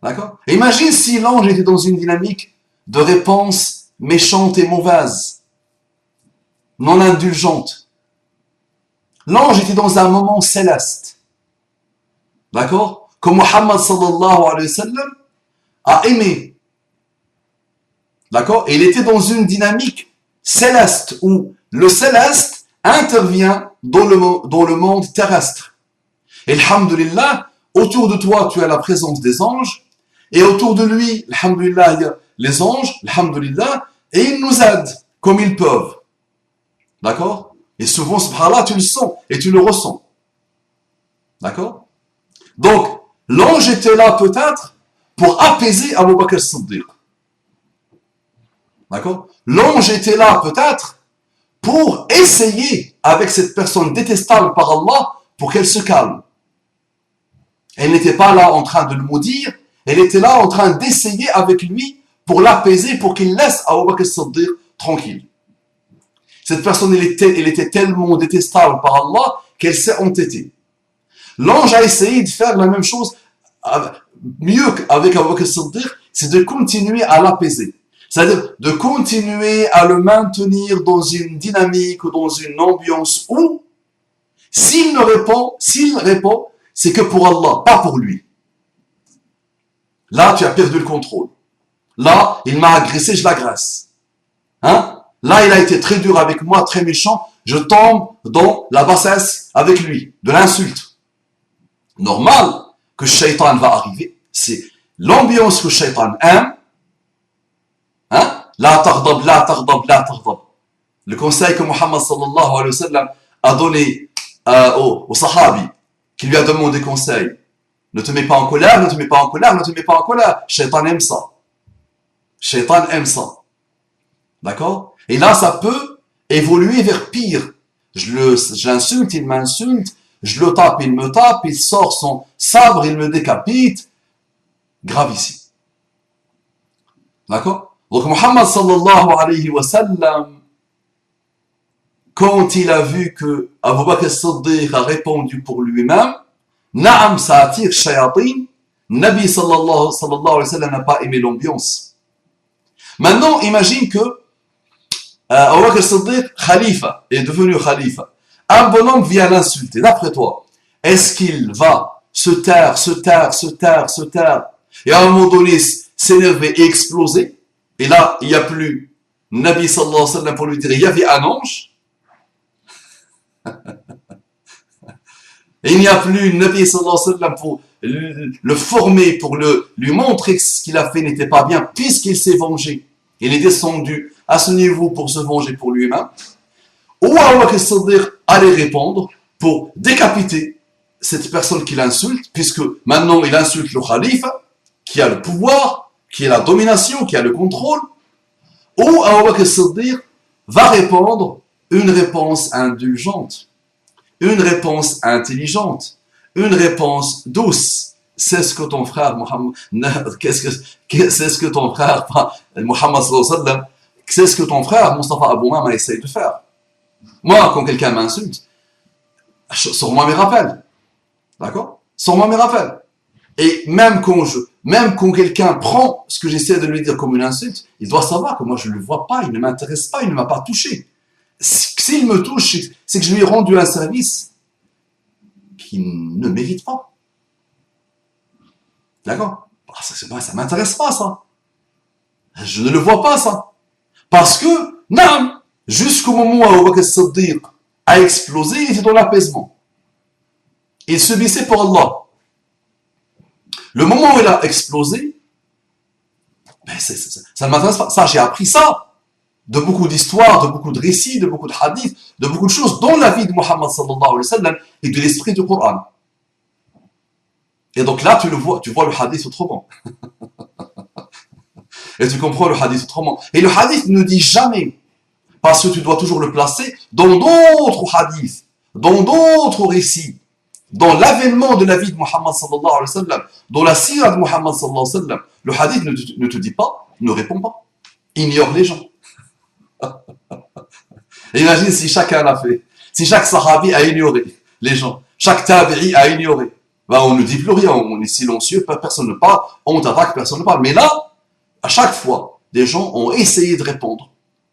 Speaker 1: D'accord? Imagine si l'ange était dans une dynamique de réponse méchante et mauvaise, non indulgente. L'ange était dans un moment céleste. D'accord? Que Muhammad sallallahu alayhi wa sallam a aimé. D'accord? Et il était dans une dynamique céleste où le céleste intervient dans le monde terrestre. Et alhamdulillah, autour de toi, tu as la présence des anges, et autour de lui, alhamdulillah, il y a les anges, alhamdulillah, et ils nous aident comme ils peuvent. D'accord? Et souvent, subhanallah, tu le sens et tu le ressens. D'accord? Donc, l'ange était là peut-être pour apaiser Abu Bakr Siddiq. D'accord? L'ange était là peut-être pour essayer avec cette personne détestable par Allah pour qu'elle se calme. Elle n'était pas là en train de le maudire, elle était là en train d'essayer avec lui pour l'apaiser, pour qu'il laisse Abu Bakr Siddiq tranquille. Cette personne, elle était tellement détestable par Allah qu'elle s'est entêtée. L'ange a essayé de faire la même chose, mieux qu'avec Abu Bakr Siddiq, c'est de continuer à l'apaiser. C'est-à-dire de continuer à le maintenir dans une dynamique ou dans une ambiance où, s'il répond, c'est que pour Allah, pas pour lui. Là, tu as perdu le contrôle. Là, il m'a agressé, je l'agresse. Hein? Là, il a été très dur avec moi, très méchant. Je tombe dans la bassesse avec lui, de l'insulte. Normal que le shaitan va arriver. C'est l'ambiance que le shaitan aime. Hein? La taghdab, la taghdab, la taghdab. Le conseil que Muhammad sallallahu alayhi wa sallam a donné au sahabi, qui lui a demandé conseil. Ne te mets pas en colère, ne te mets pas en colère, ne te mets pas en colère. Shaitan aime ça. Shaitan aime ça. D'accord? Et là, ça peut évoluer vers pire. Je l'insulte, il m'insulte. Je le tape, il me tape. Il sort son sabre, il me décapite. Grave ici. D'accord? Donc, Muhammad sallallahu alayhi wa sallam, quand il a vu que Abu Bakr as-Siddiq a répondu pour lui-même, Naam, ça attire shayatin. Nabi sallallahu alayhi wa sallam n'a pas aimé l'ambiance. Maintenant, imagine que Abu Bakr as-Siddiq, khalifa, est devenu khalifa. Un bonhomme vient l'insulter. D'après toi, est-ce qu'il va se taire, et à un moment donné s'énerver et exploser? Et là, il n'y a plus Nabi sallallahu alayhi wa sallam pour lui dire, il y avait un ange. Et il n'y a plus Nabi sallallahu alayhi wa sallam pour le former, pour lui montrer que ce qu'il a fait n'était pas bien, puisqu'il s'est vengé. Il est descendu à ce niveau pour se venger pour lui-même. Ou Abu Bakr as-Siddiq allait répondre pour décapiter cette personne qui l'insulte, puisque maintenant il insulte le khalifa, qui a le pouvoir, qui a la domination, qui a le contrôle. Ou Abu Bakr as-Siddiq va répondre une réponse indulgente, une réponse intelligente, une réponse douce. C'est ce que ton frère Mohammed, c'est ce que ton frère Mohammed sallallahu alayhi wa sallam, c'est ce que ton frère Mustafa Abou Mama essaye de faire. Moi, quand quelqu'un m'insulte, sors-moi mes rappels. D'accord? Sors-moi mes rappels. Et même quand quelqu'un prend ce que j'essaie de lui dire comme une insulte, il doit savoir que moi je ne le vois pas, il ne m'intéresse pas, il ne m'a pas touché. S'il me touche, c'est que je lui ai rendu un service qu'il ne mérite pas. D'accord? Ça ne m'intéresse pas, ça. Je ne le vois pas, ça. Parce que, non, jusqu'au moment où Abu Bakr as-Siddiq a explosé, il était dans l'apaisement. Il subissait pour Allah. Le moment où il a explosé, ben ça ne m'intéresse pas. Ça, j'ai appris ça de beaucoup d'histoires, de beaucoup de récits, de beaucoup de hadiths, de beaucoup de choses dans la vie de Muhammad sallallahu alayhi wa sallam et de l'esprit du Coran. Et donc là, tu vois le hadith autrement. Et tu comprends le hadith autrement. Et le hadith ne dit jamais, parce que tu dois toujours le placer dans d'autres hadiths, dans d'autres récits, dans l'avènement de la vie de Muhammad sallallahu alayhi wa sallam, dans la sira de Muhammad sallallahu alayhi wa sallam. Le hadith ne te dit pas, ne répond pas. Ignore les gens. Imagine si chacun l'a fait. Si chaque sahabi a ignoré les gens. Chaque tabi'i a ignoré. Ben, on ne dit plus rien, on est silencieux, personne ne parle, on t'attaque, personne ne parle. Mais là, à chaque fois, des gens ont essayé de répondre.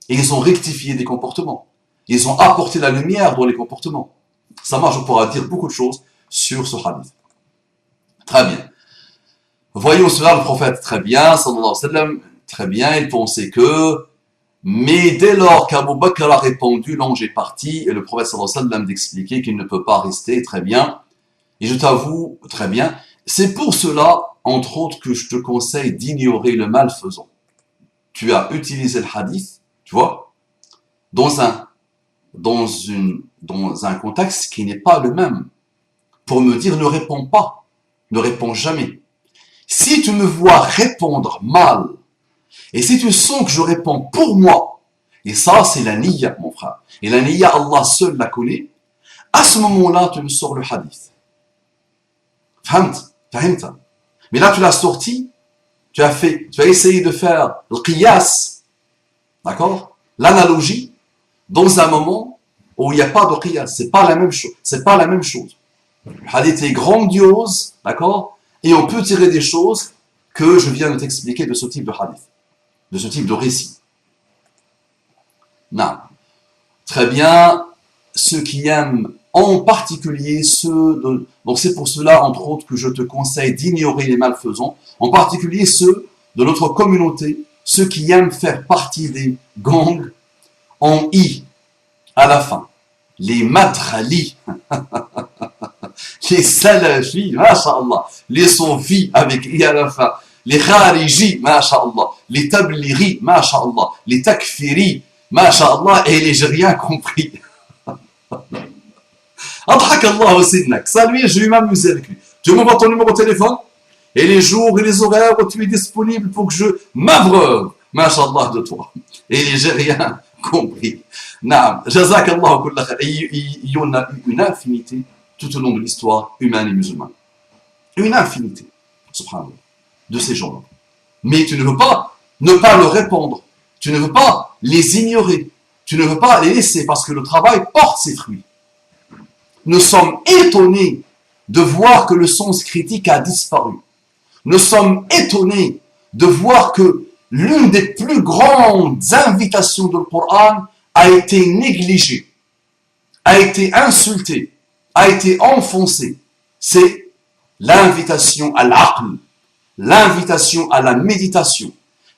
Speaker 1: Et ils ont rectifié des comportements. Ils ont apporté la lumière dans les comportements. Ça marche, on pourra dire beaucoup de choses sur ce hadith. Très bien. Voyons cela, le prophète, très bien, sallallahu alayhi wa sallam, très bien, il pensait que, mais dès lors qu'Abu Bakr a répondu, l'ange est parti, et le prophète sallallahu alayhi wa sallam d'expliquer qu'il ne peut pas rester, très bien. Et je t'avoue, très bien, c'est pour cela, entre autres, que je te conseille d'ignorer le malfaisant. Tu as utilisé le hadith, tu vois, dans un contexte qui n'est pas le même, pour me dire ne réponds pas, ne réponds jamais. Si tu me vois répondre mal, et si tu sens que je réponds pour moi, et ça c'est la niya, mon frère, et la niya, Allah seul la connaît, à ce moment-là, tu me sors le hadith. Fahmt. Mais là, tu l'as sorti, tu as essayé de faire le qiyas, d'accord, l'analogie, dans un moment où il n'y a pas de qiyas, c'est pas la même chose. Le hadith est grandiose, d'accord, et on peut tirer des choses que je viens de t'expliquer de ce type de hadith, de ce type de récit. Non. Très bien, ceux qui aiment en particulier donc c'est pour cela, entre autres, que je te conseille d'ignorer les malfaisants, en particulier ceux de notre communauté, ceux qui aiment faire partie des gangs en I à la fin. Les madralis, les salafis, masha'Allah, les soufis avec I à la fin, les khariji, masha'Allah, les tabliri, masha'Allah, les takfiri, masha'Allah, et les j'ai rien compris. Adhak Allah sinnak. Ça lui, je vais m'amuser avec lui. Tu m'envoies ton numéro de téléphone et les jours et les horaires où tu es disponible pour que je m'abreuve, mashallah, de toi. Et les Gériens compris. Naam, jazakallah kulla khair. Il y en a une infinité tout au long de l'histoire humaine et musulmane. Une infinité, subhanallah, de ces gens-là. Mais tu ne veux pas ne pas leur répondre. Tu ne veux pas les ignorer. Tu ne veux pas les laisser parce que le travail porte ses fruits. Nous sommes étonnés de voir que le sens critique a disparu. Nous sommes étonnés de voir que l'une des plus grandes invitations du Coran a été négligée, a été insultée, a été enfoncée. C'est l'invitation à l'aql, l'invitation à la méditation,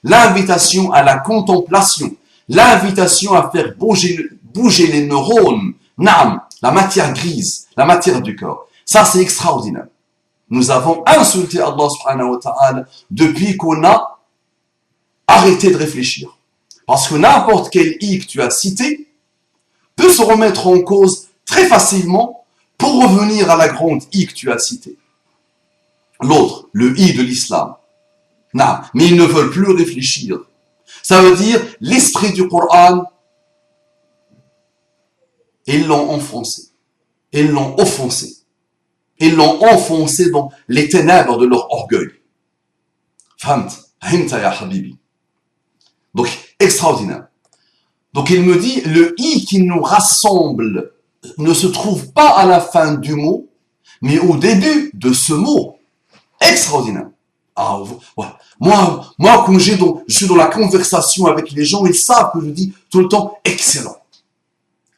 Speaker 1: l'invitation à la contemplation, l'invitation à faire bouger les neurones, naam, la matière grise, la matière du corps. Ça, c'est extraordinaire. Nous avons insulté Allah subhanahu wa ta'ala depuis qu'on a arrêté de réfléchir. Parce que n'importe quel i que tu as cité peut se remettre en cause très facilement pour revenir à la grande i que tu as citée. L'autre, le i de l'islam. Non, mais ils ne veulent plus réfléchir. Ça veut dire l'esprit du Coran, ils l'ont enfoncé. Ils l'ont offensé. Ils l'ont enfoncé dans les ténèbres de leur orgueil. Fahamt, himta ya habibi. Donc, extraordinaire. Donc, il me dit, le i qui nous rassemble ne se trouve pas à la fin du mot, mais au début de ce mot. Extraordinaire. Ah, ouais. Moi, quand je suis dans la conversation avec les gens, ils savent que je dis tout le temps excellent.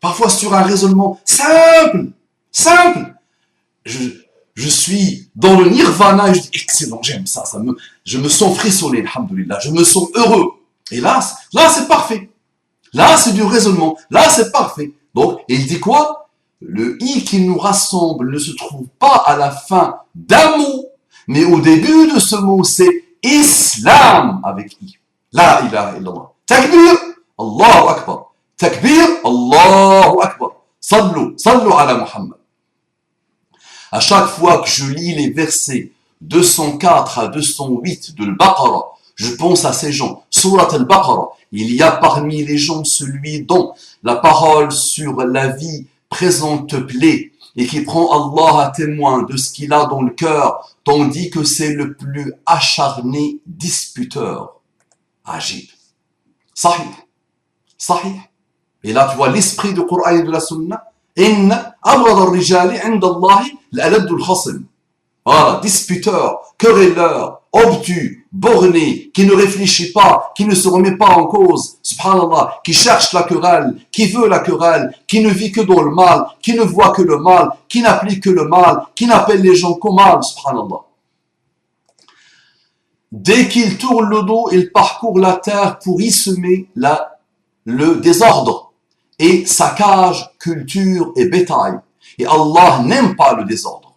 Speaker 1: Parfois sur un raisonnement simple. Je suis dans le nirvana et je dis excellent, j'aime ça, je me sens frissonné, alhamdoulilah, je me sens heureux. Et là c'est parfait. Là, c'est du raisonnement. Là, c'est parfait. Donc, il dit quoi? Le i qui nous rassemble ne se trouve pas à la fin d'un mot, mais au début de ce mot, c'est islam avec i. La ilaha illallah. Takbir, Allahu akbar. Takbir, Allahu akbar. Sallu ala Muhammad. À chaque fois que je lis les versets 204 à 208 de l'Baqarah, je pense à ces gens. Surat al-Baqarah, il y a parmi les gens celui dont la parole sur la vie présente plaît et qui prend Allah à témoin de ce qu'il a dans le cœur, tandis que c'est le plus acharné disputeur. Ajib. Sahih. Et là, tu vois l'esprit du Coran et de la Sunna. Inna abrad al-rijali inda Allahi l'alad al-khasm. Voilà, disputeur, querelleur, obtus, borné, qui ne réfléchit pas, qui ne se remet pas en cause, subhanallah, qui cherche la querelle, qui veut la querelle, qui ne vit que dans le mal, qui ne voit que le mal, qui n'applique que le mal, qui n'appelle les gens qu'au mal, subhanallah. Dès qu'il tourne le dos, il parcourt la terre pour y semer le désordre et saccage culture et bétail. Et Allah n'aime pas le désordre.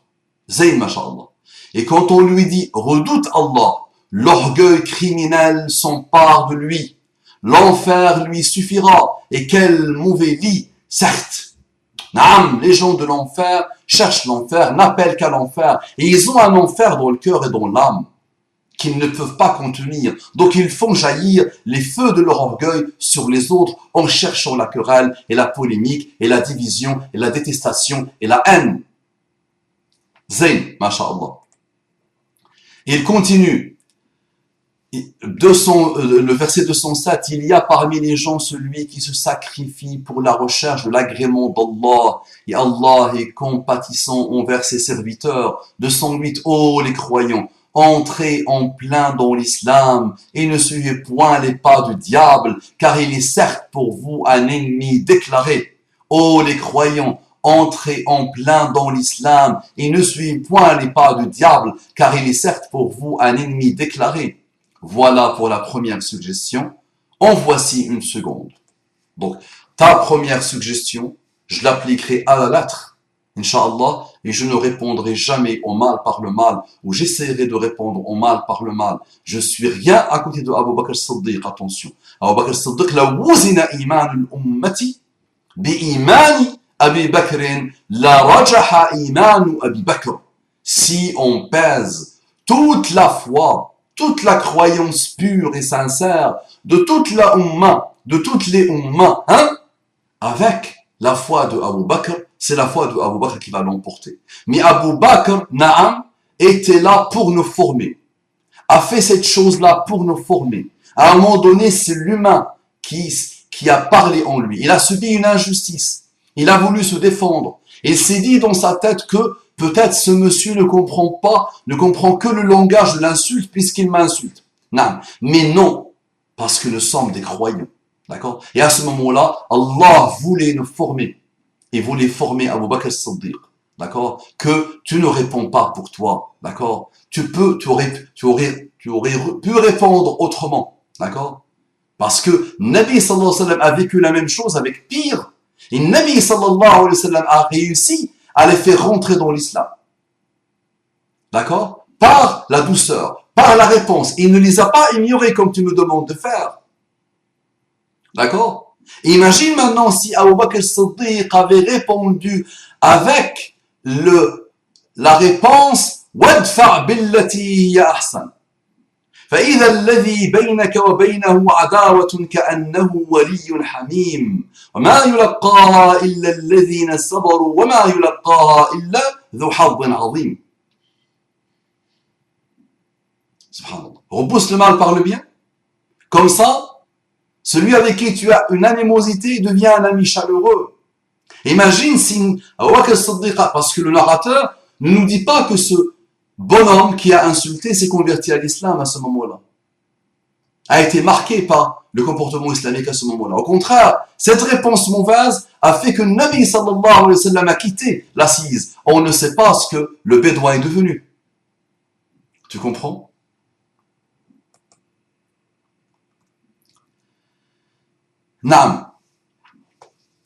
Speaker 1: Zayn, masha'Allah. Et quand on lui dit, redoute Allah, l'orgueil criminel s'empare de lui. L'enfer lui suffira. Et quel mauvais lit, certes. Naam, les gens de l'enfer cherchent l'enfer, n'appellent qu'à l'enfer. Et ils ont un enfer dans le cœur et dans l'âme qu'ils ne peuvent pas contenir. Donc ils font jaillir les feux de leur orgueil sur les autres en cherchant la querelle et la polémique et la division et la détestation et la haine. Zayn, masha'Allah. Il continue. Le verset 207, il y a parmi les gens celui qui se sacrifie pour la recherche de l'agrément d'Allah. Et Allah est compatissant envers ses serviteurs. 208, ô les croyants, entrez en plein dans l'islam et ne suivez point les pas du diable, car il est certes pour vous un ennemi déclaré. Ô les croyants, entrez en plein dans l'islam et ne suivez point les pas du diable, car il est certes pour vous un ennemi déclaré. Voilà pour la première suggestion. En voici une seconde. Donc, ta première suggestion, je l'appliquerai à la lettre, Inch'Allah, et je ne répondrai jamais au mal par le mal, ou j'essaierai de répondre au mal par le mal. Je suis rien à côté de Abu Bakr as-Siddiq, attention. Abu Bakr as-Siddiq, la wuzina iman al-ummati, bi imani Abi Bakrin, la rajaha imanu Abi Bakr. Si on pèse toute la foi, toute la croyance pure et sincère de toute la Ummah, de toutes les Ummahs, hein, avec la foi de Abu Bakr, c'est la foi de Abu Bakr qui va l'emporter. Mais Abu Bakr, Naam, était là pour nous former, a fait cette chose-là pour nous former. À un moment donné, c'est l'humain qui a parlé en lui. Il a subi une injustice. Il a voulu se défendre. Il s'est dit dans sa tête que peut-être ce monsieur ne comprend que le langage de l'insulte puisqu'il m'insulte. Non, mais non, parce que nous sommes des croyants. D'accord? Et à ce moment-là, Allah voulait nous former. Et voulait former Abu Bakr as-Siddiq. D'accord? Que tu ne réponds pas pour toi. D'accord? Tu aurais pu répondre autrement. D'accord? Parce que Nabi sallallahu alayhi wa sallam a vécu la même chose avec pire. Et Nabi sallallahu alayhi wa sallam a réussi à les faire rentrer dans l'islam. D'accord? Par la douceur, par la réponse. Il ne les a pas ignorés comme tu me demandes de faire. D'accord? Imagine maintenant si Abu Bakr as-Siddiq avait répondu avec la réponse وَادْفَعْ بِالَّتِي هِيَ أَحْسَنُ فإذا الذي بينك وبينه عداوة كأنه ولي حميم وما يلقاها إلا الذين صبروا وما يلقاها إلا ذو حظ عظيم. Subhanallah. Repousse le mal par le bien. Comme ça, celui avec qui tu as une animosité devient un ami chaleureux. Imagine si Abu Bakr as-Siddiq, parce que le narrateur ne nous dit pas que ce bonhomme qui a insulté s'est converti à l'islam à ce moment-là, a été marqué par le comportement islamique à ce moment-là. Au contraire, cette réponse mauvaise a fait que Nabi sallallahu alayhi wa sallam a quitté l'assise. On ne sait pas ce que le bédouin est devenu. Tu comprends? Naam.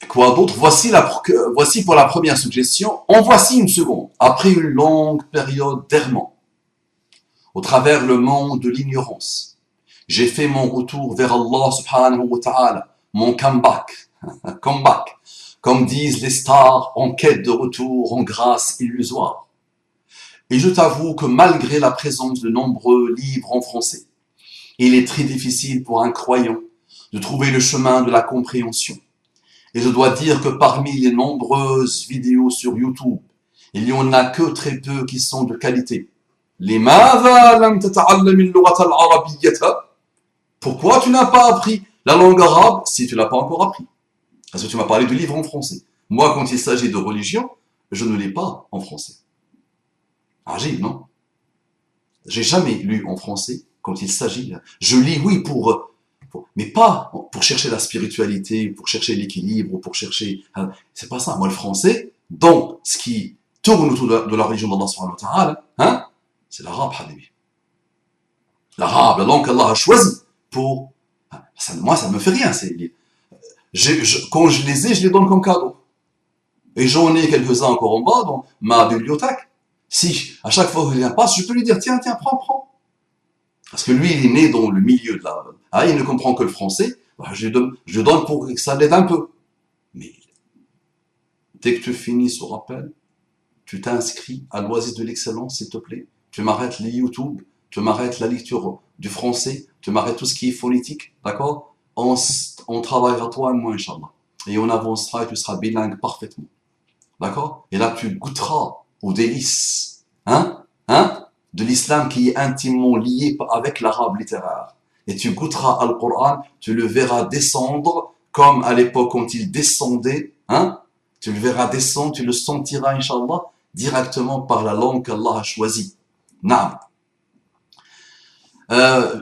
Speaker 1: Quoi d'autre? Voici pour la première suggestion. En voici une seconde. Après une longue période d'errement, au travers le monde de l'ignorance, j'ai fait mon retour vers Allah subhanahu wa ta'ala, mon comeback, comme disent les stars en quête de retour en grâce illusoire. Et je t'avoue que malgré la présence de nombreux livres en français, il est très difficile pour un croyant de trouver le chemin de la compréhension. Et je dois dire que parmi les nombreuses vidéos sur YouTube, il n'y en a que très peu qui sont de qualité. Pourquoi tu n'as pas appris la langue arabe si tu ne l'as pas encore appris? Parce que tu m'as parlé de livres en français. Moi, quand il s'agit de religion, je ne lis pas en français. Agile, non? J'ai jamais lu en français quand il s'agit. Je lis, oui, mais pas pour chercher la spiritualité, pour chercher l'équilibre, pour chercher... C'est pas ça. Moi, le français, donc, ce qui tourne autour de la religion d'Allah subhanahu wa ta'ala, hein, c'est l'arabe, habibi. L'arabe, la langue qu'Allah a choisie pour... Moi, ça ne me fait rien. Quand je les ai, je les donne comme cadeau. Et j'en ai quelques-uns encore en bas dans ma bibliothèque. Si, à chaque fois que quelqu'un passe, je peux lui dire, tiens, prends. Parce que lui, il est né dans le milieu de la... il ne comprend que le français. Je lui donne pour que ça l'aide un peu. Mais dès que tu finis ce rappel, tu t'inscris à l'Oasis de l'excellence, s'il te plaît. Tu m'arrêtes les YouTube, tu m'arrêtes la lecture du français, tu m'arrêtes tout ce qui est phonétique, d'accord? On travaillera toi et moi, Inch'Allah. Et on avancera et tu seras bilingue parfaitement. D'accord? Et là, tu goûteras aux délices. De l'islam qui est intimement lié avec l'arabe littéraire. Et tu goûteras al Coran, tu le verras descendre comme à l'époque quand il descendait, tu le verras descendre, tu le sentiras, Inch'Allah, directement par la langue qu'Allah a choisie. Naam.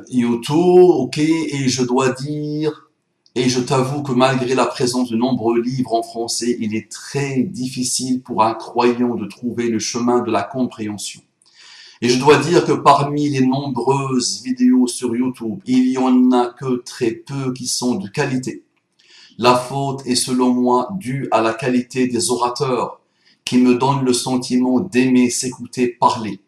Speaker 1: YouTube, ok, et je dois dire, et je t'avoue que malgré la présence de nombreux livres en français, il est très difficile pour un croyant de trouver le chemin de la compréhension. Et je dois dire que parmi les nombreuses vidéos sur YouTube, il y en a que très peu qui sont de qualité. La faute est selon moi due à la qualité des orateurs qui me donnent le sentiment d'aimer s'écouter parler.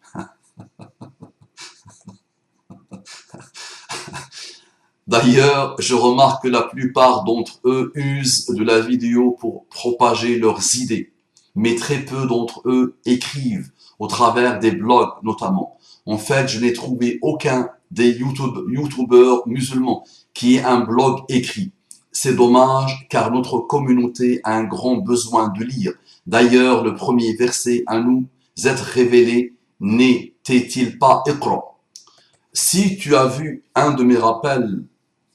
Speaker 1: D'ailleurs, je remarque que la plupart d'entre eux usent de la vidéo pour propager leurs idées, mais très peu d'entre eux écrivent au travers des blogs notamment. En fait, je n'ai trouvé aucun des youtubeurs musulmans qui ait un blog écrit. C'est dommage car notre communauté a un grand besoin de lire. D'ailleurs, le premier verset à nous être révélé n'était-il pas Iqra? Si tu as vu un de mes rappels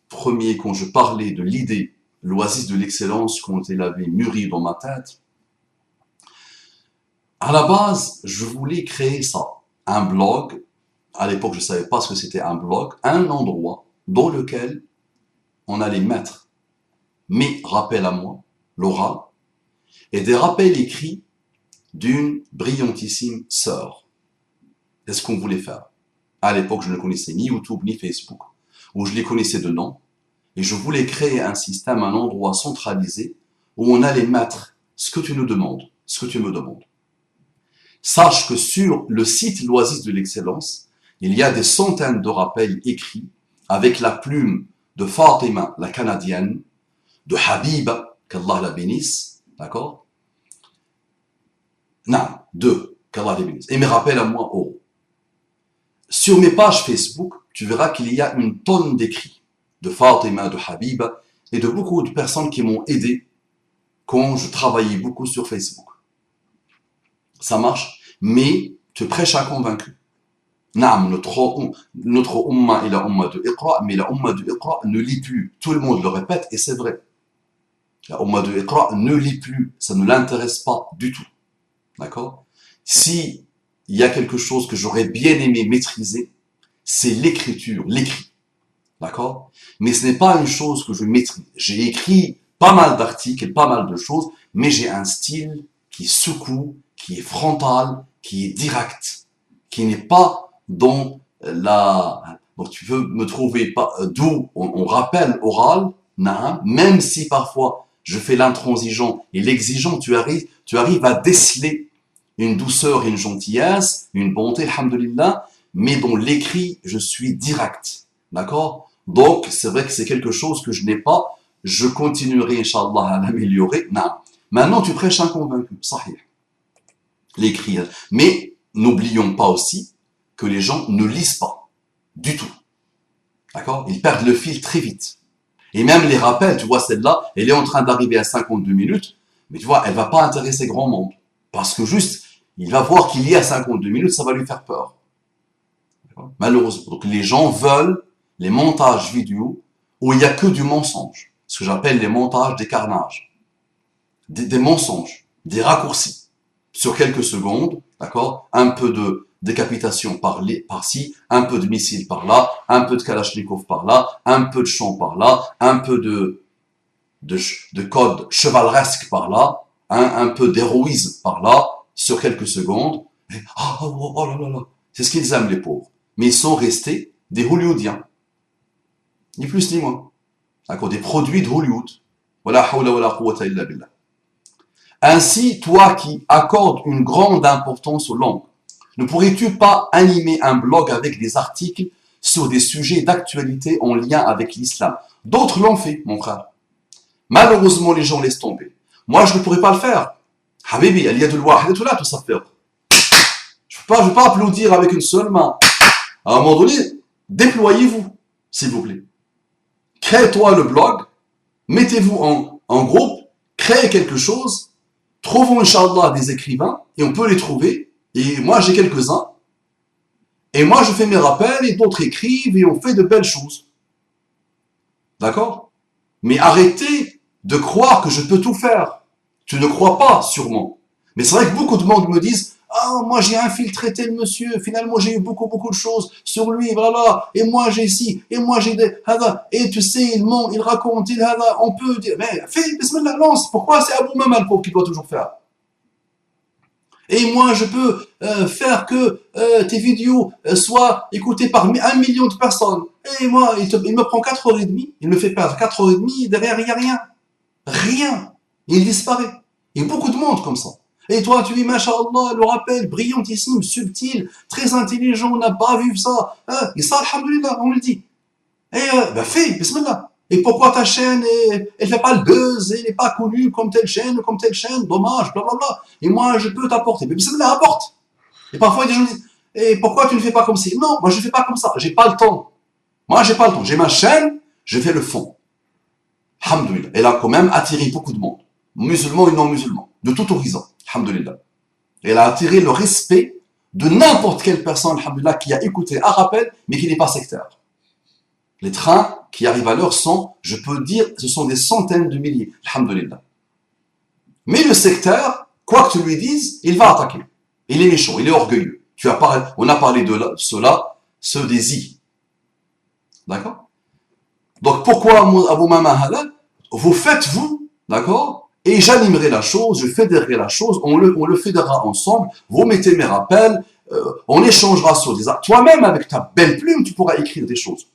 Speaker 1: premiers quand je parlais de l'idée, l'oasis de l'excellence, quand elle avait mûri dans ma tête, à la base, je voulais créer ça, un blog. À l'époque, je ne savais pas ce que c'était un blog, un endroit dans lequel on allait mettre mes rappels à moi, l'oral, et des rappels écrits d'une brillantissime sœur. C'est ce qu'on voulait faire. À l'époque, je ne connaissais ni YouTube ni Facebook, où je les connaissais de nom, et je voulais créer un système, un endroit centralisé, où on allait mettre ce que tu nous demandes, ce que tu me demandes. Sache que sur le site L'Oasis de l'Excellence, il y a des centaines de rappels écrits avec la plume de Fatima, la Canadienne, de Habiba, qu'Allah la bénisse, d'accord? Non, qu'Allah la bénisse. Et mes rappels à moi, oh. Sur mes pages Facebook, tu verras qu'il y a une tonne d'écrits de Fatima, de Habiba et de beaucoup de personnes qui m'ont aidé quand je travaillais beaucoup sur Facebook. Ça marche, mais tu prêches à convaincu. Naam, notre umma est la umma de Iqra, mais la umma de Iqra ne lit plus. Tout le monde le répète et c'est vrai. La umma de Iqra ne lit plus, ça ne l'intéresse pas du tout. D'accord? Si il y a quelque chose que j'aurais bien aimé maîtriser, c'est l'écriture, l'écrit. D'accord? Mais ce n'est pas une chose que je maîtrise. J'ai écrit pas mal d'articles, pas mal de choses, mais j'ai un style qui secoue, qui est frontal, qui est direct, qui n'est pas dans la... Donc tu peux me trouver pas d'où on rappelle oral, même si parfois je fais l'intransigeant et l'exigeant, tu arrives à déceler une douceur, une gentillesse, une bonté, alhamdoulilah, mais dans l'écrit, je suis direct. D'accord? Donc, c'est vrai que c'est quelque chose que je n'ai pas. Je continuerai, Inch'Allah, à l'améliorer. Non. Maintenant, tu prêches un convaincu. Sahih. L'écrit. Mais, n'oublions pas aussi que les gens ne lisent pas. Du tout. D'accord? Ils perdent le fil très vite. Et même les rappels, tu vois, celle-là, elle est en train d'arriver à 52 minutes, mais tu vois, elle va pas intéresser grand monde. Parce que juste, il va voir qu'il y a 52 minutes, ça va lui faire peur. Malheureusement. Donc les gens veulent les montages vidéo où il n'y a que du mensonge. Ce que j'appelle les montages des carnages. Des mensonges, des raccourcis. Sur quelques secondes, d'accord? Un peu de décapitation par-ci, un peu de missile par là, un peu de kalachnikov par là, un peu de chant par là, un peu de code chevaleresque par là, un peu d'héroïsme par là, sur quelques secondes. Et, oh là là là. C'est ce qu'ils aiment, les pauvres. Mais ils sont restés des Hollywoodiens. Ni plus ni moins. D'accord, des produits de Hollywood. Wala hawla wala quwwata illa billah. Ainsi, toi qui accordes une grande importance aux langues, ne pourrais-tu pas animer un blog avec des articles sur des sujets d'actualité en lien avec l'islam? D'autres l'ont fait, mon frère. Malheureusement, les gens laissent tomber. Moi, je ne pourrais pas le faire. Habibi, il y a de loi, tout ça, tout ça faire. Je ne vais pas applaudir avec une seule main. À un moment donné, déployez-vous, s'il vous plaît. Crée-toi le blog, mettez-vous en groupe, créez quelque chose, trouvons, Inch'Allah, des écrivains, et on peut les trouver, et moi j'ai quelques-uns, et moi je fais mes rappels, et d'autres écrivent, et on fait de belles choses. D'accord? Mais arrêtez de croire que je peux tout faire. Tu ne crois pas, sûrement. Mais c'est vrai que beaucoup de monde me disent « Ah, moi j'ai infiltré tel monsieur, finalement j'ai eu beaucoup de choses sur lui, voilà, et moi j'ai ci, et moi j'ai des... Et tu sais, il ment, il raconte, on peut dire... Mais fais, bismillah, lance, pourquoi c'est Abou Mama le pauvre qui doit toujours faire? Et moi je peux faire que tes vidéos soient écoutées par 1 million de personnes. Et moi, il me prend 4h30, il me fait perdre 4h30, derrière il n'y a rien. Rien. Il disparaît. Il y a beaucoup de monde comme ça. Et toi, tu dis, Masha'Allah, le rappel, brillantissime, subtil, très intelligent, on n'a pas vu ça. Et ça, alhamdoulilah, on le dit. Et fais, bismillah. Et pourquoi ta chaîne, elle fait pas le buzz, elle n'est pas connue comme telle chaîne, dommage, blablabla. Et moi, je peux t'apporter. Mais bismillah, apporte. Et parfois, des gens disent, et pourquoi tu ne fais pas comme ci? Non, moi je ne fais pas comme ça, j'ai pas le temps. Moi, j'ai pas le temps. J'ai ma chaîne, je fais le fond. Alhamdulillah. Elle a quand même attiré beaucoup de monde. Musulmans et non-musulmans. De tout horizon. Alhamdulillah. Elle a attiré le respect de n'importe quelle personne, alhamdulillah, qui a écouté un rappel, mais qui n'est pas sectaire. Les trains qui arrivent à l'heure sont, je peux dire, ce sont des centaines de milliers. Alhamdulillah. Mais le sectaire, quoi que tu lui dises, il va attaquer. Il est méchant, il est orgueilleux. On a parlé de cela, ceux des I. D'accord? Donc pourquoi Abu Mama Halal? Vous faites vous, d'accord? Et j'animerai la chose, je fédérerai la chose, on le fédérera ensemble, vous mettez mes rappels, on échangera sur des actes. Toi-même, avec ta belle plume, tu pourras écrire des choses.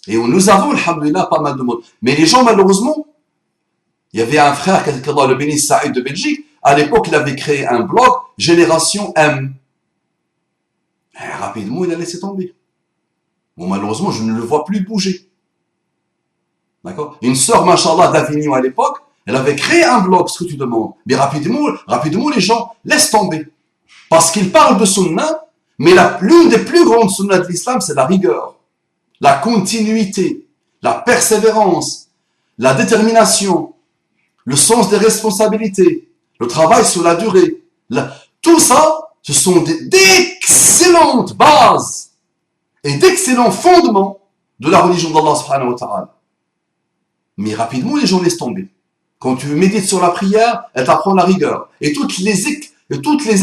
Speaker 1: Et nous avons, alhamdulillah, pas mal de monde. Mais les gens, malheureusement, il y avait un frère, qu'Allah le bénisse, Saïd de Belgique, à l'époque, il avait créé un blog, Génération M. Et rapidement, il a laissé tomber. Bon, malheureusement, je ne le vois plus bouger. D'accord? Une sœur, machallah, d'Avignon à l'époque, elle avait créé un blog, ce que tu demandes. Mais rapidement, les gens laissent tomber. Parce qu'ils parlent de sunnah, mais l'une des plus grandes sunnahs de l'islam, c'est la rigueur, la continuité, la persévérance, la détermination, le sens des responsabilités, le travail sur la durée. Tout ça, ce sont d'excellentes bases et d'excellents fondements de la religion d'Allah subhanahu wa ta'ala. Mais rapidement, les gens laissent tomber. Quand tu médites sur la prière, elle t'apprend la rigueur. Et toutes les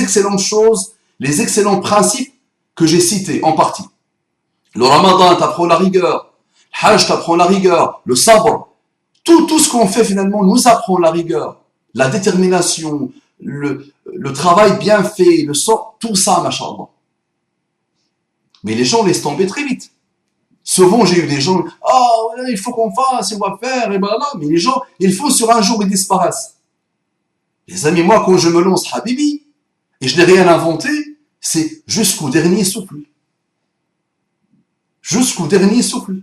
Speaker 1: excellentes choses, les excellents principes que j'ai cités en partie. Le ramadan t'apprend la rigueur. Le hajj t'apprend la rigueur. Le sabr. Tout ce qu'on fait finalement nous apprend la rigueur. La détermination, le travail bien fait, tout ça, machallah. Mais les gens laissent tomber très vite. Souvent, j'ai eu des gens, il faut qu'on fasse, on va faire, et voilà. Mais les gens, ils font sur un jour, ils disparaissent. Les amis, moi, quand je me lance Habibi, et je n'ai rien inventé, c'est jusqu'au dernier souffle. Jusqu'au dernier souffle.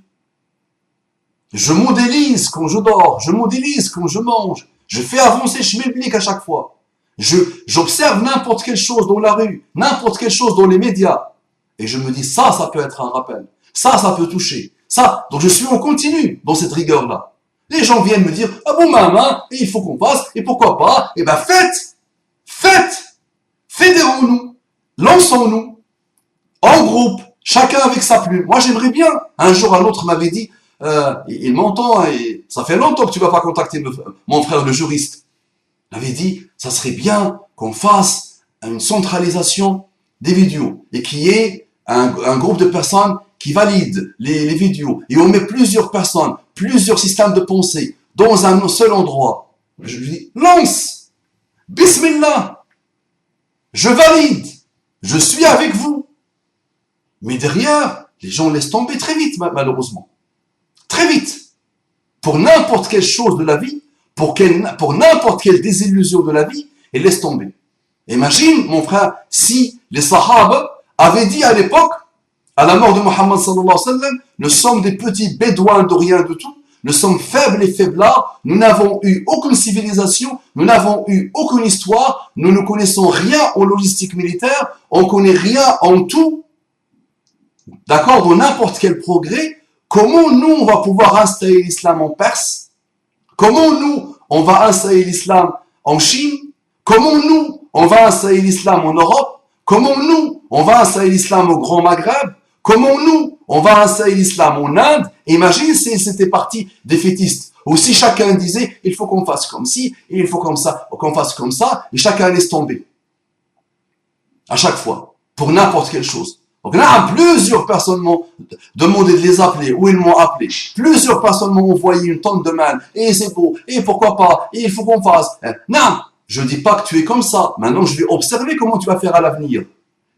Speaker 1: Je modélise quand je dors, je modélise quand je mange. Je fais avancer Shmiblik à chaque fois. J'observe n'importe quelle chose dans la rue, n'importe quelle chose dans les médias. Et je me dis, ça peut être un rappel. Ça peut toucher. Ça, donc je suis en continu dans cette rigueur-là. Les gens viennent me dire, ah bon, maman, il faut qu'on passe, et pourquoi pas? Eh ben, faites, fédérons-nous, lançons-nous, en groupe, chacun avec sa plume. Moi, j'aimerais bien. Un jour, un autre m'avait dit, il m'entend, et ça fait longtemps que tu vas pas contacter mon frère le juriste. Il avait dit, ça serait bien qu'on fasse une centralisation des vidéos, et qu'il y ait un groupe de personnes qui valident les vidéos, et on met plusieurs personnes, plusieurs systèmes de pensée, dans un seul endroit. Je lui dis, lance! Bismillah! Je valide! Je suis avec vous! Mais derrière, les gens laissent tomber très vite, malheureusement. Très vite. Pour n'importe quelle chose de la vie, pour n'importe quelle désillusion de la vie, ils laissent tomber. Imagine, mon frère, si les Sahaba avaient dit à l'époque, à la mort de Muhammad sallallahu alayhi wa sallam, nous sommes des petits bédouins de rien de tout, nous sommes faibles et faiblards, nous n'avons eu aucune civilisation, nous n'avons eu aucune histoire, nous ne connaissons rien en logistique militaire, on connaît rien en tout, d'accord, dans n'importe quel progrès. Comment nous, on va pouvoir installer l'islam en Perse? Comment nous, on va installer l'islam en Chine? Comment nous, on va installer l'islam en Europe? Comment nous, on va installer l'islam au Grand Maghreb? Comment nous, on va installer l'islam en Inde? Imagine si c'était parti défaitiste. Ou si chacun disait, il faut qu'on fasse comme ci, et il faut comme ça, qu'on fasse comme ça, et chacun laisse tomber. À chaque fois. Pour n'importe quelle chose. Donc là, plusieurs personnes m'ont demandé de les appeler, ou ils m'ont appelé. Plusieurs personnes m'ont envoyé une tonne de mails. Et c'est beau, et pourquoi pas, et il faut qu'on fasse. Non, je dis pas que tu es comme ça. Maintenant, je vais observer comment tu vas faire à l'avenir.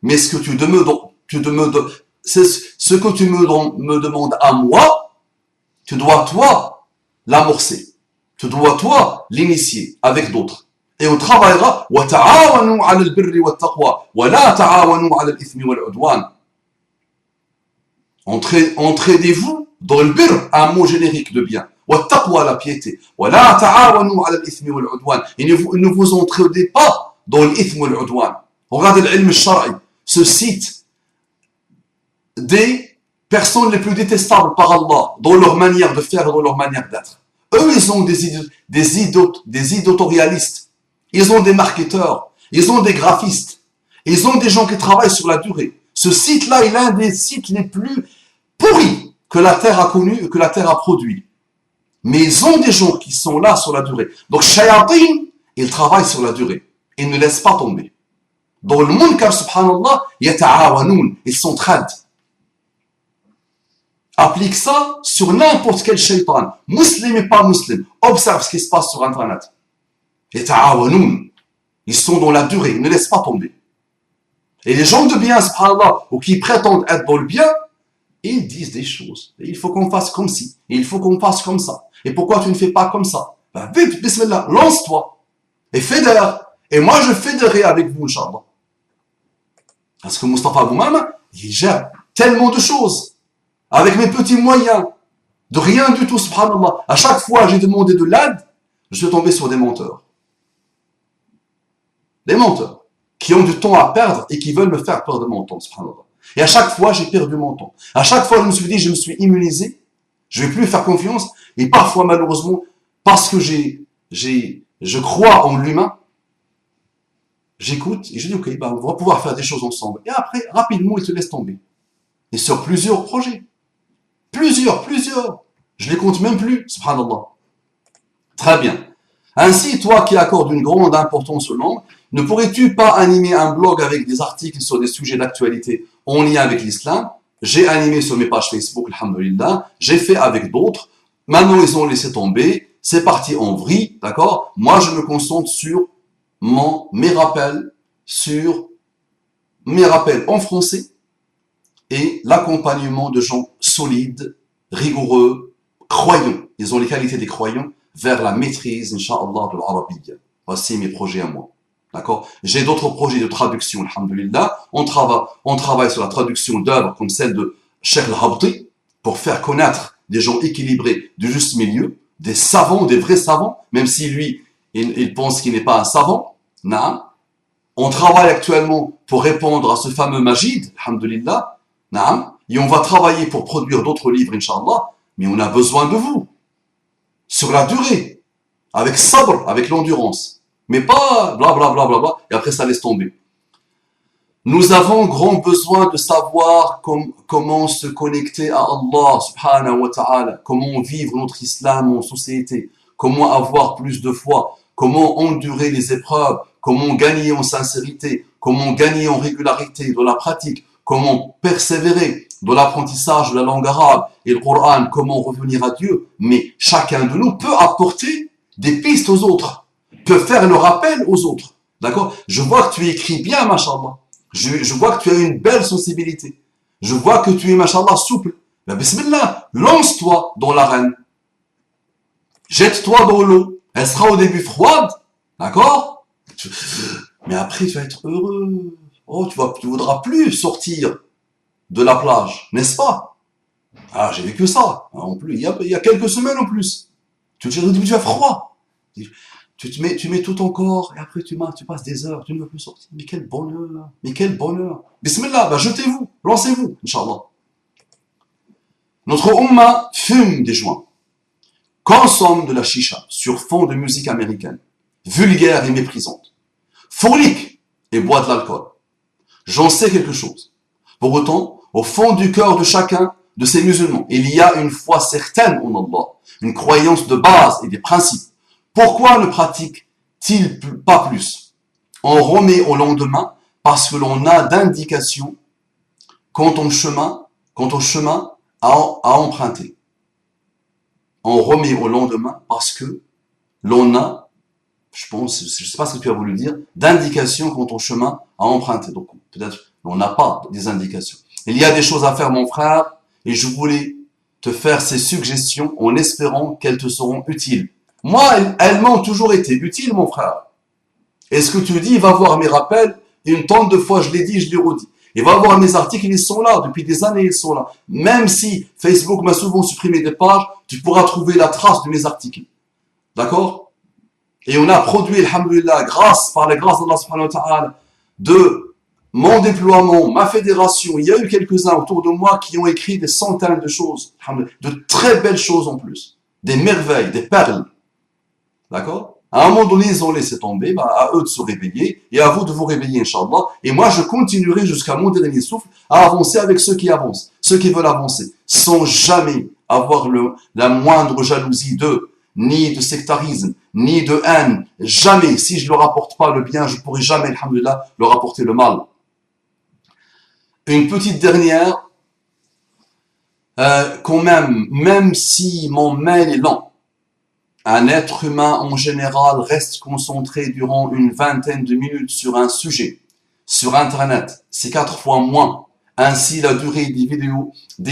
Speaker 1: Mais ce que tu me demandes à moi, tu dois toi l'amorcer. Tu dois toi l'initier avec d'autres. Et on travaillera وَتَعَاوَنُوا عَلَى الْبِرِّ وَالتَّقْوَى وَلَا تَعَاوَنُوا عَلَى الْإِثْمِ وَالْعُدْوَانِ. Entraidez-vous dans le birr, un mot générique de bien. وَالتَّقْوَى, la piété. وَلَا تَعَاوَنُوا عَلَى الْإِثْمِ وَالْعُدْوَانِ. Et ne vous entraidez pas dans l'ithme wal-udwan. Regardez l'ilm al-shar'i, ce site des personnes les plus détestables par Allah, dans leur manière de faire et dans leur manière d'être. Eux, ils ont des éditorialistes, ils ont des marketeurs, ils ont des graphistes, ils ont des gens qui travaillent sur la durée. Ce site-là est l'un des sites les plus pourris que la Terre a connu et que la Terre a produit. Mais ils ont des gens qui sont là sur la durée. Donc, shayatin, ils travaillent sur la durée. Ils ne laissent pas tomber. Dans le munkar, subhanallah, yata'awanoun, ils s'entraident. Applique ça sur n'importe quel shaitan, musulman et pas musulman. Observe ce qui se passe sur Internet. Yata'awanoun. Ils sont dans la durée, ils ne laissent pas tomber. Et les gens de bien, subhanallah, ou qui prétendent être dans le bien, ils disent des choses. Il faut qu'on fasse comme ci. Il faut qu'on fasse comme ça. Et pourquoi tu ne fais pas comme ça? Ben, vite, bismillah, lance-toi. Et fédère. Et moi, je fédérerai avec vous, Inch'Allah. Parce que Mustafa Boumama, il gère tellement de choses. Avec mes petits moyens. De rien du tout, subhanallah. À chaque fois, j'ai demandé de l'aide, je suis tombé sur des menteurs. Des menteurs. Qui ont du temps à perdre et qui veulent me faire perdre mon temps, subhanallah. Et à chaque fois, j'ai perdu mon temps. À chaque fois, je me suis dit, je me suis immunisé. Je ne vais plus faire confiance. Et parfois, malheureusement, parce que je crois en l'humain, j'écoute et je dis, ok, ben, on va pouvoir faire des choses ensemble. Et après, rapidement, ils te laissent tomber. Et sur plusieurs projets. Plusieurs. Je les compte même plus, subhanallah. Très bien. Ainsi, toi qui accordes une grande importance au langue, ne pourrais-tu pas animer un blog avec des articles sur des sujets d'actualité en lien avec l'islam? J'ai animé sur mes pages Facebook, alhamdoulilah. J'ai fait avec d'autres. Maintenant, ils ont laissé tomber. C'est parti en vrille, d'accord? Moi, je me concentre sur mes rappels en français et l'accompagnement de gens solides, rigoureux, croyants. Ils ont les qualités des croyants vers la maîtrise, Inch'Allah, de l'Arabie. Voici mes projets à moi. D'accord? J'ai d'autres projets de traduction, alhamdoulilah. On travaille sur la traduction d'œuvres comme celle de Cheikh Al-Habti pour faire connaître des gens équilibrés du juste milieu, des savants, des vrais savants, même si lui, il pense qu'il n'est pas un savant. Non. On travaille actuellement pour répondre à ce fameux Majid, alhamdoulilah. Non. Et on va travailler pour produire d'autres livres, Inch'Allah. Mais on a besoin de vous. Sur la durée. Avec sabr, avec l'endurance. Mais pas blablabla, et après ça laisse tomber. Nous avons grand besoin de savoir comment se connecter à Allah subhanahu wa ta'ala, comment vivre notre islam en société, comment avoir plus de foi, comment endurer les épreuves, comment gagner en sincérité, comment gagner en régularité dans la pratique, comment persévérer dans l'apprentissage de la langue arabe et le Coran, comment revenir à Dieu. Mais chacun de nous peut apporter des pistes aux autres, peut faire le rappel aux autres. D'accord? Je vois que tu écris bien, mashallah. Je vois que tu as une belle sensibilité. Je vois que tu es, mashallah, souple. Ben, bismillah, lance-toi dans l'arène. Jette-toi dans l'eau. Elle sera au début froide. D'accord? Mais après, tu vas être heureux. Oh, tu voudras plus sortir de la plage, n'est-ce pas? Ah, j'ai vécu ça. En plus, il y a quelques semaines en plus. Tu as froid. Tu mets tout ton corps et après tu passes des heures, tu ne veux plus sortir. Mais quel bonheur, mais quel bonheur. Bismillah, bah jetez-vous, lancez-vous, Inch'Allah. Notre Ummah fume des joints, consomme de la chicha sur fond de musique américaine, vulgaire et méprisante, fournique et boit de l'alcool. J'en sais quelque chose. Pour autant, au fond du cœur de chacun de ces musulmans, il y a une foi certaine en Allah, une croyance de base et des principes. Pourquoi ne pratique-t-il pas plus? On remet au lendemain parce que l'on a d'indications quant au chemin à emprunter. On remet au lendemain parce que l'on a, je ne sais pas ce que tu as voulu dire, d'indications quant au chemin à emprunter. Donc peut-être on n'a pas des indications. Il y a des choses à faire, mon frère, et je voulais te faire ces suggestions en espérant qu'elles te seront utiles. Moi, elles m'ont toujours été utiles, mon frère. Et ce que tu dis, va voir mes rappels, une tonne de fois je l'ai dit, je l'ai redit. Et va voir mes articles, ils sont là, depuis des années, ils sont là. Même si Facebook m'a souvent supprimé des pages, tu pourras trouver la trace de mes articles. D'accord? Et on a produit, alhamdoulilah, par la grâce d'Allah subhanahu wa ta'ala, de mon déploiement, ma fédération, il y a eu quelques-uns autour de moi qui ont écrit des centaines de choses, de très belles choses en plus, des merveilles, des perles. D'accord? À un moment donné, ils ont laissé tomber, à eux de se réveiller, et à vous de vous réveiller, Inch'Allah. Et moi, je continuerai jusqu'à mon dernier souffle à avancer avec ceux qui avancent, ceux qui veulent avancer, sans jamais avoir la moindre jalousie d'eux, ni de sectarisme, ni de haine. Jamais, si je ne leur apporte pas le bien, je ne pourrai jamais, alhamdoulilah, leur apporter le mal. Une petite dernière, quand même si mon mail est lent, un être humain en général reste concentré durant une vingtaine de minutes sur un sujet. Sur Internet, c'est 4 fois moins. Ainsi, la durée des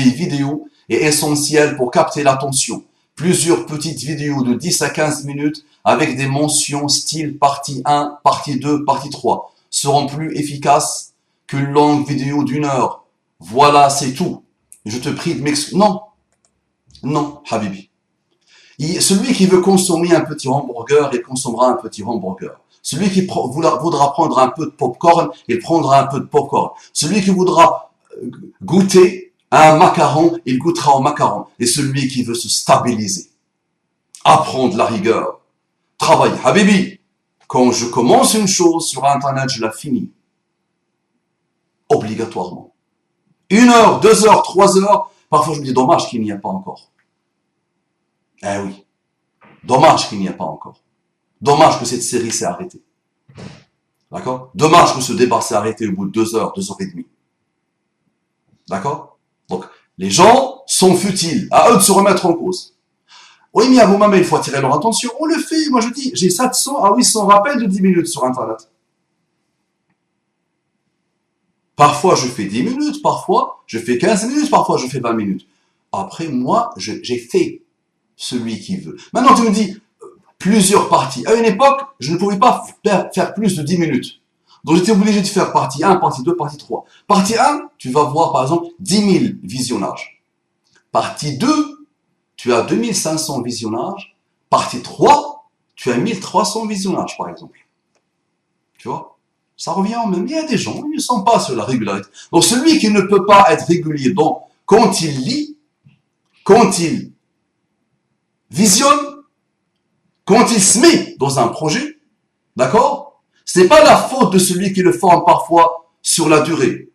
Speaker 1: vidéos est essentielle pour capter l'attention. Plusieurs petites vidéos de 10 à 15 minutes avec des mentions style partie 1, partie 2, partie 3 seront plus efficaces qu'une longue vidéo d'1 heure. Voilà, c'est tout. Je te prie de m'excuser. Non, Habibi. Celui qui veut consommer un petit hamburger, il consommera un petit hamburger. Celui qui voudra prendre un peu de popcorn, il prendra un peu de popcorn. Celui qui voudra goûter un macaron, il goûtera au macaron. Et celui qui veut se stabiliser, apprendre la rigueur, travailler. Habibi, quand je commence une chose sur Internet, je la finis. Obligatoirement. 1 heure, 2 heures, 3 heures, parfois je me dis dommage qu'il n'y a pas encore. Eh oui, dommage qu'il n'y a pas encore. Dommage que cette série s'est arrêtée. D'accord? Dommage que ce débat s'est arrêté au bout de 2 heures, 2 heures et demie. D'accord? Donc, les gens sont futiles, à eux de se remettre en cause. Oui, mais à vous-même, il faut attirer leur attention. On le fait, moi je dis, j'ai 700 à 800 rappels de 10 minutes sur Internet. Parfois, je fais 10 minutes, parfois, je fais 15 minutes, parfois, je fais 20 minutes. Après, moi, j'ai fait celui qui veut. Maintenant, tu me dis, plusieurs parties. À une époque, je ne pouvais pas faire plus de 10 minutes. Donc, j'étais obligé de faire partie 1, partie 2, partie 3. Partie 1, tu vas voir, par exemple, 10 000 visionnages. Partie 2, tu as 2500 visionnages. Partie 3, tu as 1300 visionnages, par exemple. Tu vois? Ça revient au même. Il y a des gens, ils ne sont pas sur la régularité. Donc, celui qui ne peut pas être régulier, donc, quand il lit, quand il visionne, quand il se met dans un projet, d'accord? Ce n'est pas la faute de celui qui le forme parfois sur la durée.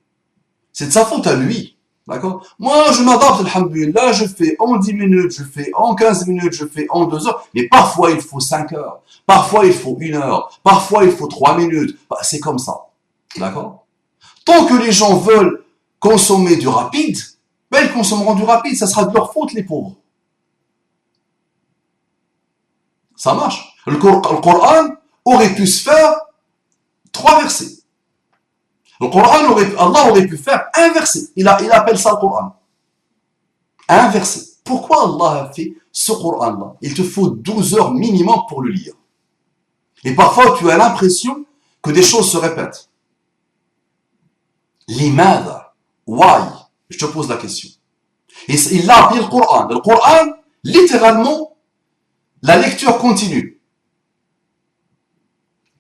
Speaker 1: C'est de sa faute à lui, d'accord? Moi, je m'adapte, alhamdoulilah, je fais en 10 minutes, je fais en 15 minutes, je fais en 2 heures, mais parfois il faut 5 heures, parfois il faut 1 heure, parfois il faut 3 minutes, c'est comme ça, d'accord? Tant que les gens veulent consommer du rapide, ben ils consommeront du rapide, ça sera de leur faute, les pauvres. Ça marche. Le Coran aurait pu se faire 3 versets. Le Coran Allah aurait pu faire un verset. Il appelle ça le Coran. Un verset. Pourquoi Allah a fait ce Coran-là? Il te faut 12 heures minimum pour le lire. Et parfois, tu as l'impression que des choses se répètent. Limada? Why? Je te pose la question. Et il l'a appelé le Coran. Le Coran, littéralement, la lecture continue.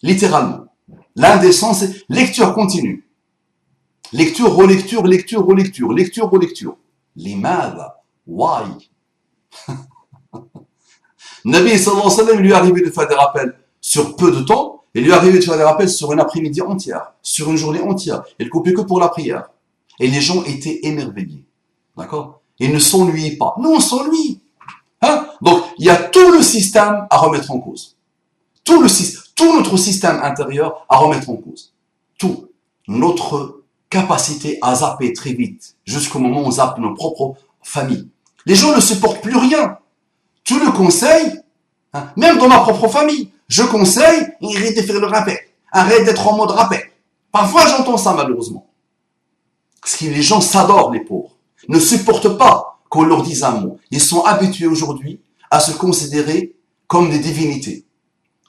Speaker 1: Littéralement. L'un des sens, c'est lecture continue. Lecture, relecture, lecture, relecture, lecture, relecture. Limada? Why? Nabi sallallahu alayhi wa sallam, il lui est arrivé de faire des rappels sur peu de temps, il lui est arrivé de faire des rappels sur une après-midi entière, sur une journée entière. Il ne coupait que pour la prière. Et les gens étaient émerveillés. D'accord? Ils ne s'ennuyaient pas. Nous, on s'ennuie. Hein? Donc, il y a tout le système à remettre en cause. Tout notre système intérieur à remettre en cause. Tout. Notre capacité à zapper très vite, jusqu'au moment où on zappe nos propres familles. Les gens ne supportent plus rien. Tu le conseilles, hein, même dans ma propre famille, je conseille, arrête de faire le rappel. Arrête d'être en mode rappel. Parfois, j'entends ça, malheureusement. Parce que les gens s'adorent, les pauvres. Ne supportent pas qu'on leur dise un mot. Ils sont habitués aujourd'hui à se considérer comme des divinités.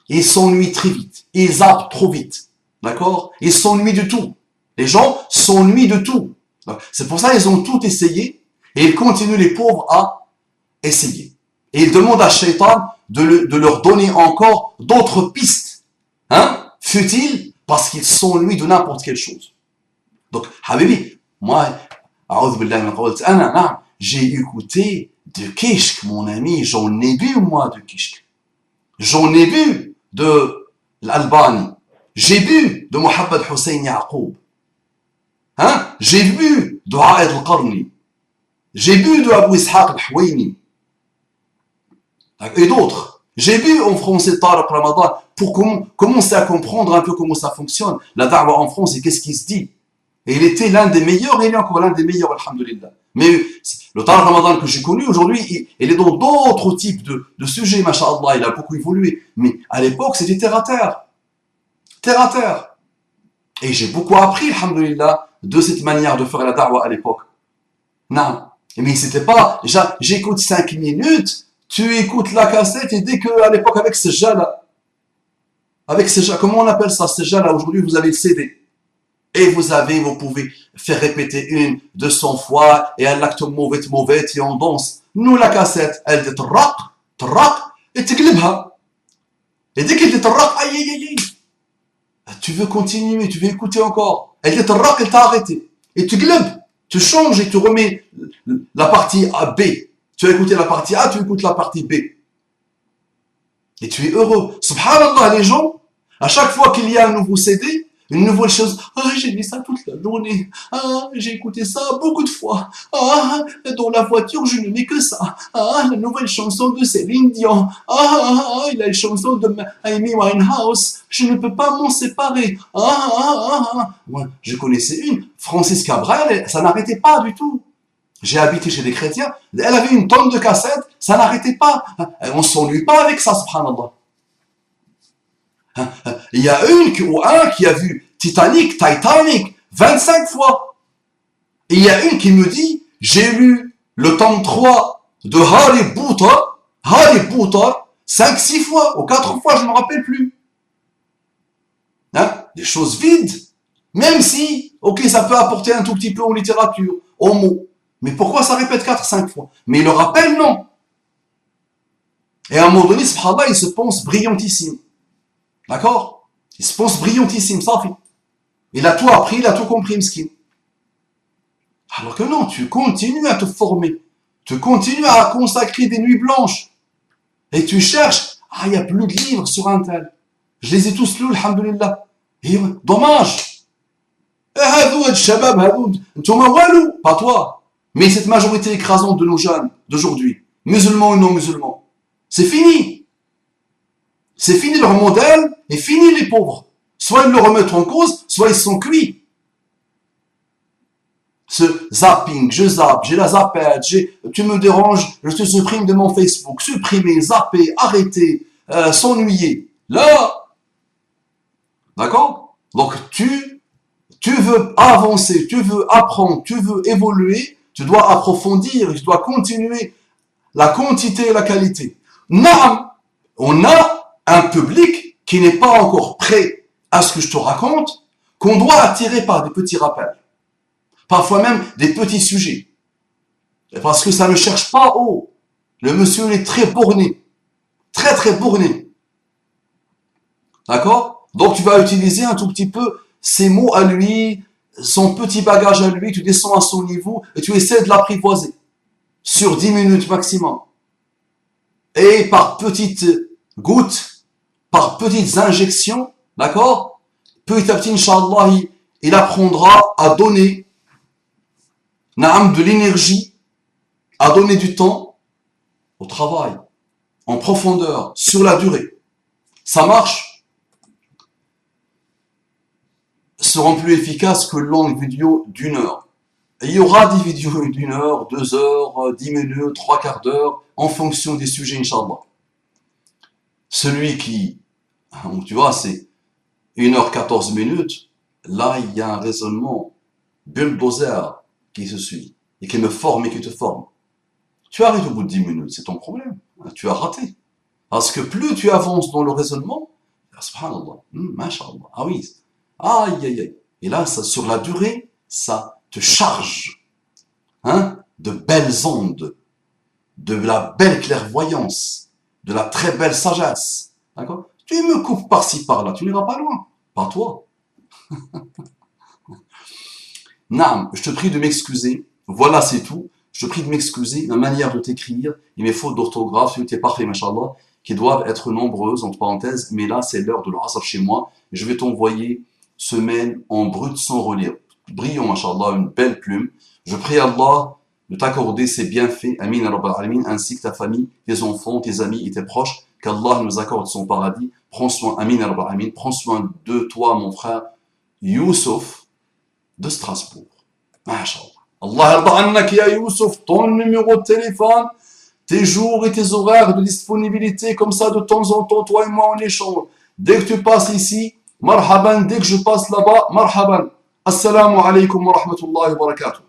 Speaker 1: Ils s'ennuient très vite. Ils zappent trop vite. D'accord? Ils s'ennuient de tout. Les gens s'ennuient de tout. C'est pour ça qu'ils ont tout essayé et ils continuent, les pauvres, à essayer. Et ils demandent à Shaitan de leur donner encore d'autres pistes, hein, futiles, parce qu'ils sont lui de n'importe quelle chose. Donc, Habibi, moi, j'ai écouté de Kishk, mon ami, j'en ai bu, moi, de Kishk. J'en ai bu de l'Albani. J'ai bu de Mohamed Hussein Yaqoub. Hein? J'ai bu de Aed al-Qarni. J'ai bu de Abu Ishaq al-Houini. Et d'autres. J'ai bu en français Tariq Ramadan pour commencer à comprendre un peu comment ça fonctionne. La da'wa en France et qu'est-ce qui se dit. Et il était l'un des meilleurs, et il est encore l'un des meilleurs, alhamdulillah. Mais le Tariq Ramadan que j'ai connu aujourd'hui, il est dans d'autres types de sujets, masha'Allah, il a beaucoup évolué. Mais à l'époque, c'était terre à terre. Terre à terre. Et j'ai beaucoup appris, alhamdulillah, de cette manière de faire la da'wa à l'époque. Non. Mais c'était pas, j'écoute 5 minutes, tu écoutes la cassette, et dès que, à l'époque, avec ce là, comment on appelle ça, ce là, aujourd'hui, vous avez le CD. Et vous pouvez faire répéter 100-200 fois, et un acte mauvais, et on danse. Nous, la cassette, elle dit traq, et تقلبها. Et dès qu'elle dit traq, aïe, aïe, aïe, tu veux continuer, tu veux écouter encore. Elle dit traq, elle t'a arrêté. Et tu glibes, tu changes et tu remets la partie A, B. Tu as écouté la partie A, tu écoutes la partie B. Et tu es heureux. Subhanallah, les gens, à chaque fois qu'il y a un nouveau CD, une nouvelle chose, j'ai mis ça toute la journée, j'ai écouté ça beaucoup de fois, dans la voiture je ne mets que ça, la nouvelle chanson de Céline Dion, la chanson de Amy Winehouse, je ne peux pas m'en séparer, ouais, je connaissais une, Francis Cabrel, ça n'arrêtait pas du tout. J'ai habité chez des chrétiens, elle avait une tonne de cassettes, ça n'arrêtait pas, on s'ennuie pas avec ça, subhanallah. Il y a un qui a vu Titanic 25 fois. Et il y a une qui me dit, j'ai lu le tome 3 de Harry Potter, 5-6 fois, ou 4 fois, je ne me rappelle plus. Hein? Des choses vides. Même si, ok, ça peut apporter un tout petit peu en littérature, en mots. Mais pourquoi ça répète 4-5 fois? Mais le rappel, non. Et à un moment donné, subhanallah, il se pense brillantissime. D'accord? Il se pense brillantissime, ça fait. Il a tout appris, il a tout compris, m'skin. Alors que non, tu continues à te former. Tu continues à consacrer des nuits blanches. Et tu cherches, il n'y a plus de livres sur un tel. Je les ai tous lus, alhamdulillah. Et dommage. Pas toi. Mais cette majorité écrasante de nos jeunes d'aujourd'hui, musulmans et non musulmans, c'est fini. C'est fini leur modèle et fini les pauvres. Soit ils le remettent en cause, soit ils sont cuits. Ce zapping, je zappe, j'ai la zappette, tu me déranges, je te supprime de mon Facebook. Supprimer, zapper, arrêter, s'ennuyer. Là, d'accord? Donc tu veux avancer, tu veux apprendre, tu veux évoluer, tu dois approfondir, tu dois continuer la quantité et la qualité. Non, on a un public qui n'est pas encore prêt à ce que je te raconte, qu'on doit attirer par des petits rappels. Parfois même des petits sujets. Parce que ça ne cherche pas haut. Le monsieur il est très borné. Très très borné. D'accord? Donc tu vas utiliser un tout petit peu ses mots à lui, son petit bagage à lui, tu descends à son niveau et tu essaies de l'apprivoiser. Sur 10 minutes maximum. Et par petites gouttes, par petites injections, d'accord? Petit à petit, Inch'Allah, il apprendra à donner de l'énergie, à donner du temps au travail, en profondeur, sur la durée. Ça marche, seront plus efficaces que longues vidéos d'1 heure. Et il y aura des vidéos d'1 heure, 2 heures, 10 minutes, 3 quarts d'heure, en fonction des sujets, Inch'Allah. Celui qui, tu vois, c'est 1h14, là, il y a un raisonnement bulldozer qui se suit, et qui me forme et qui te forme. Tu arrêtes au bout de 10 minutes, c'est ton problème. Tu as raté. Parce que plus tu avances dans le raisonnement, subhanallah, mashallah, ah oui, aïe, aïe, aïe. Et là, ça, sur la durée, ça te charge, de belles ondes, de la belle clairvoyance, de la très belle sagesse. D'accord? Tu me coupes par-ci, par-là, tu n'iras pas loin. Pas toi. Naam, je te prie de m'excuser. Voilà, c'est tout. Je te prie de m'excuser. La manière de t'écrire et mes fautes d'orthographe, tu es parfait, machallah, qui doivent être nombreuses, entre parenthèses. Mais là, c'est l'heure de l'asr chez moi. Je vais t'envoyer ce mail en brut sans relire. Brillant, machallah, une belle plume. Je prie Allah de t'accorder ces bienfaits, amin ya rabbal alamin, ainsi que ta famille, tes enfants, tes amis et tes proches. Qu'Allah nous accorde son paradis. Prends soin, amin ya rabbal alamin. Prends soin de toi, mon frère Youssouf de Strasbourg. Masha'Allah. Allah yarda annak ya Youssouf, ton numéro de téléphone, tes jours et tes horaires de disponibilité, comme ça de temps en temps, toi et moi on échange. Dès que tu passes ici, marhaban, dès que je passe là-bas, marhaban. Assalamu alaikum wa rahmatullahi wa barakatuh.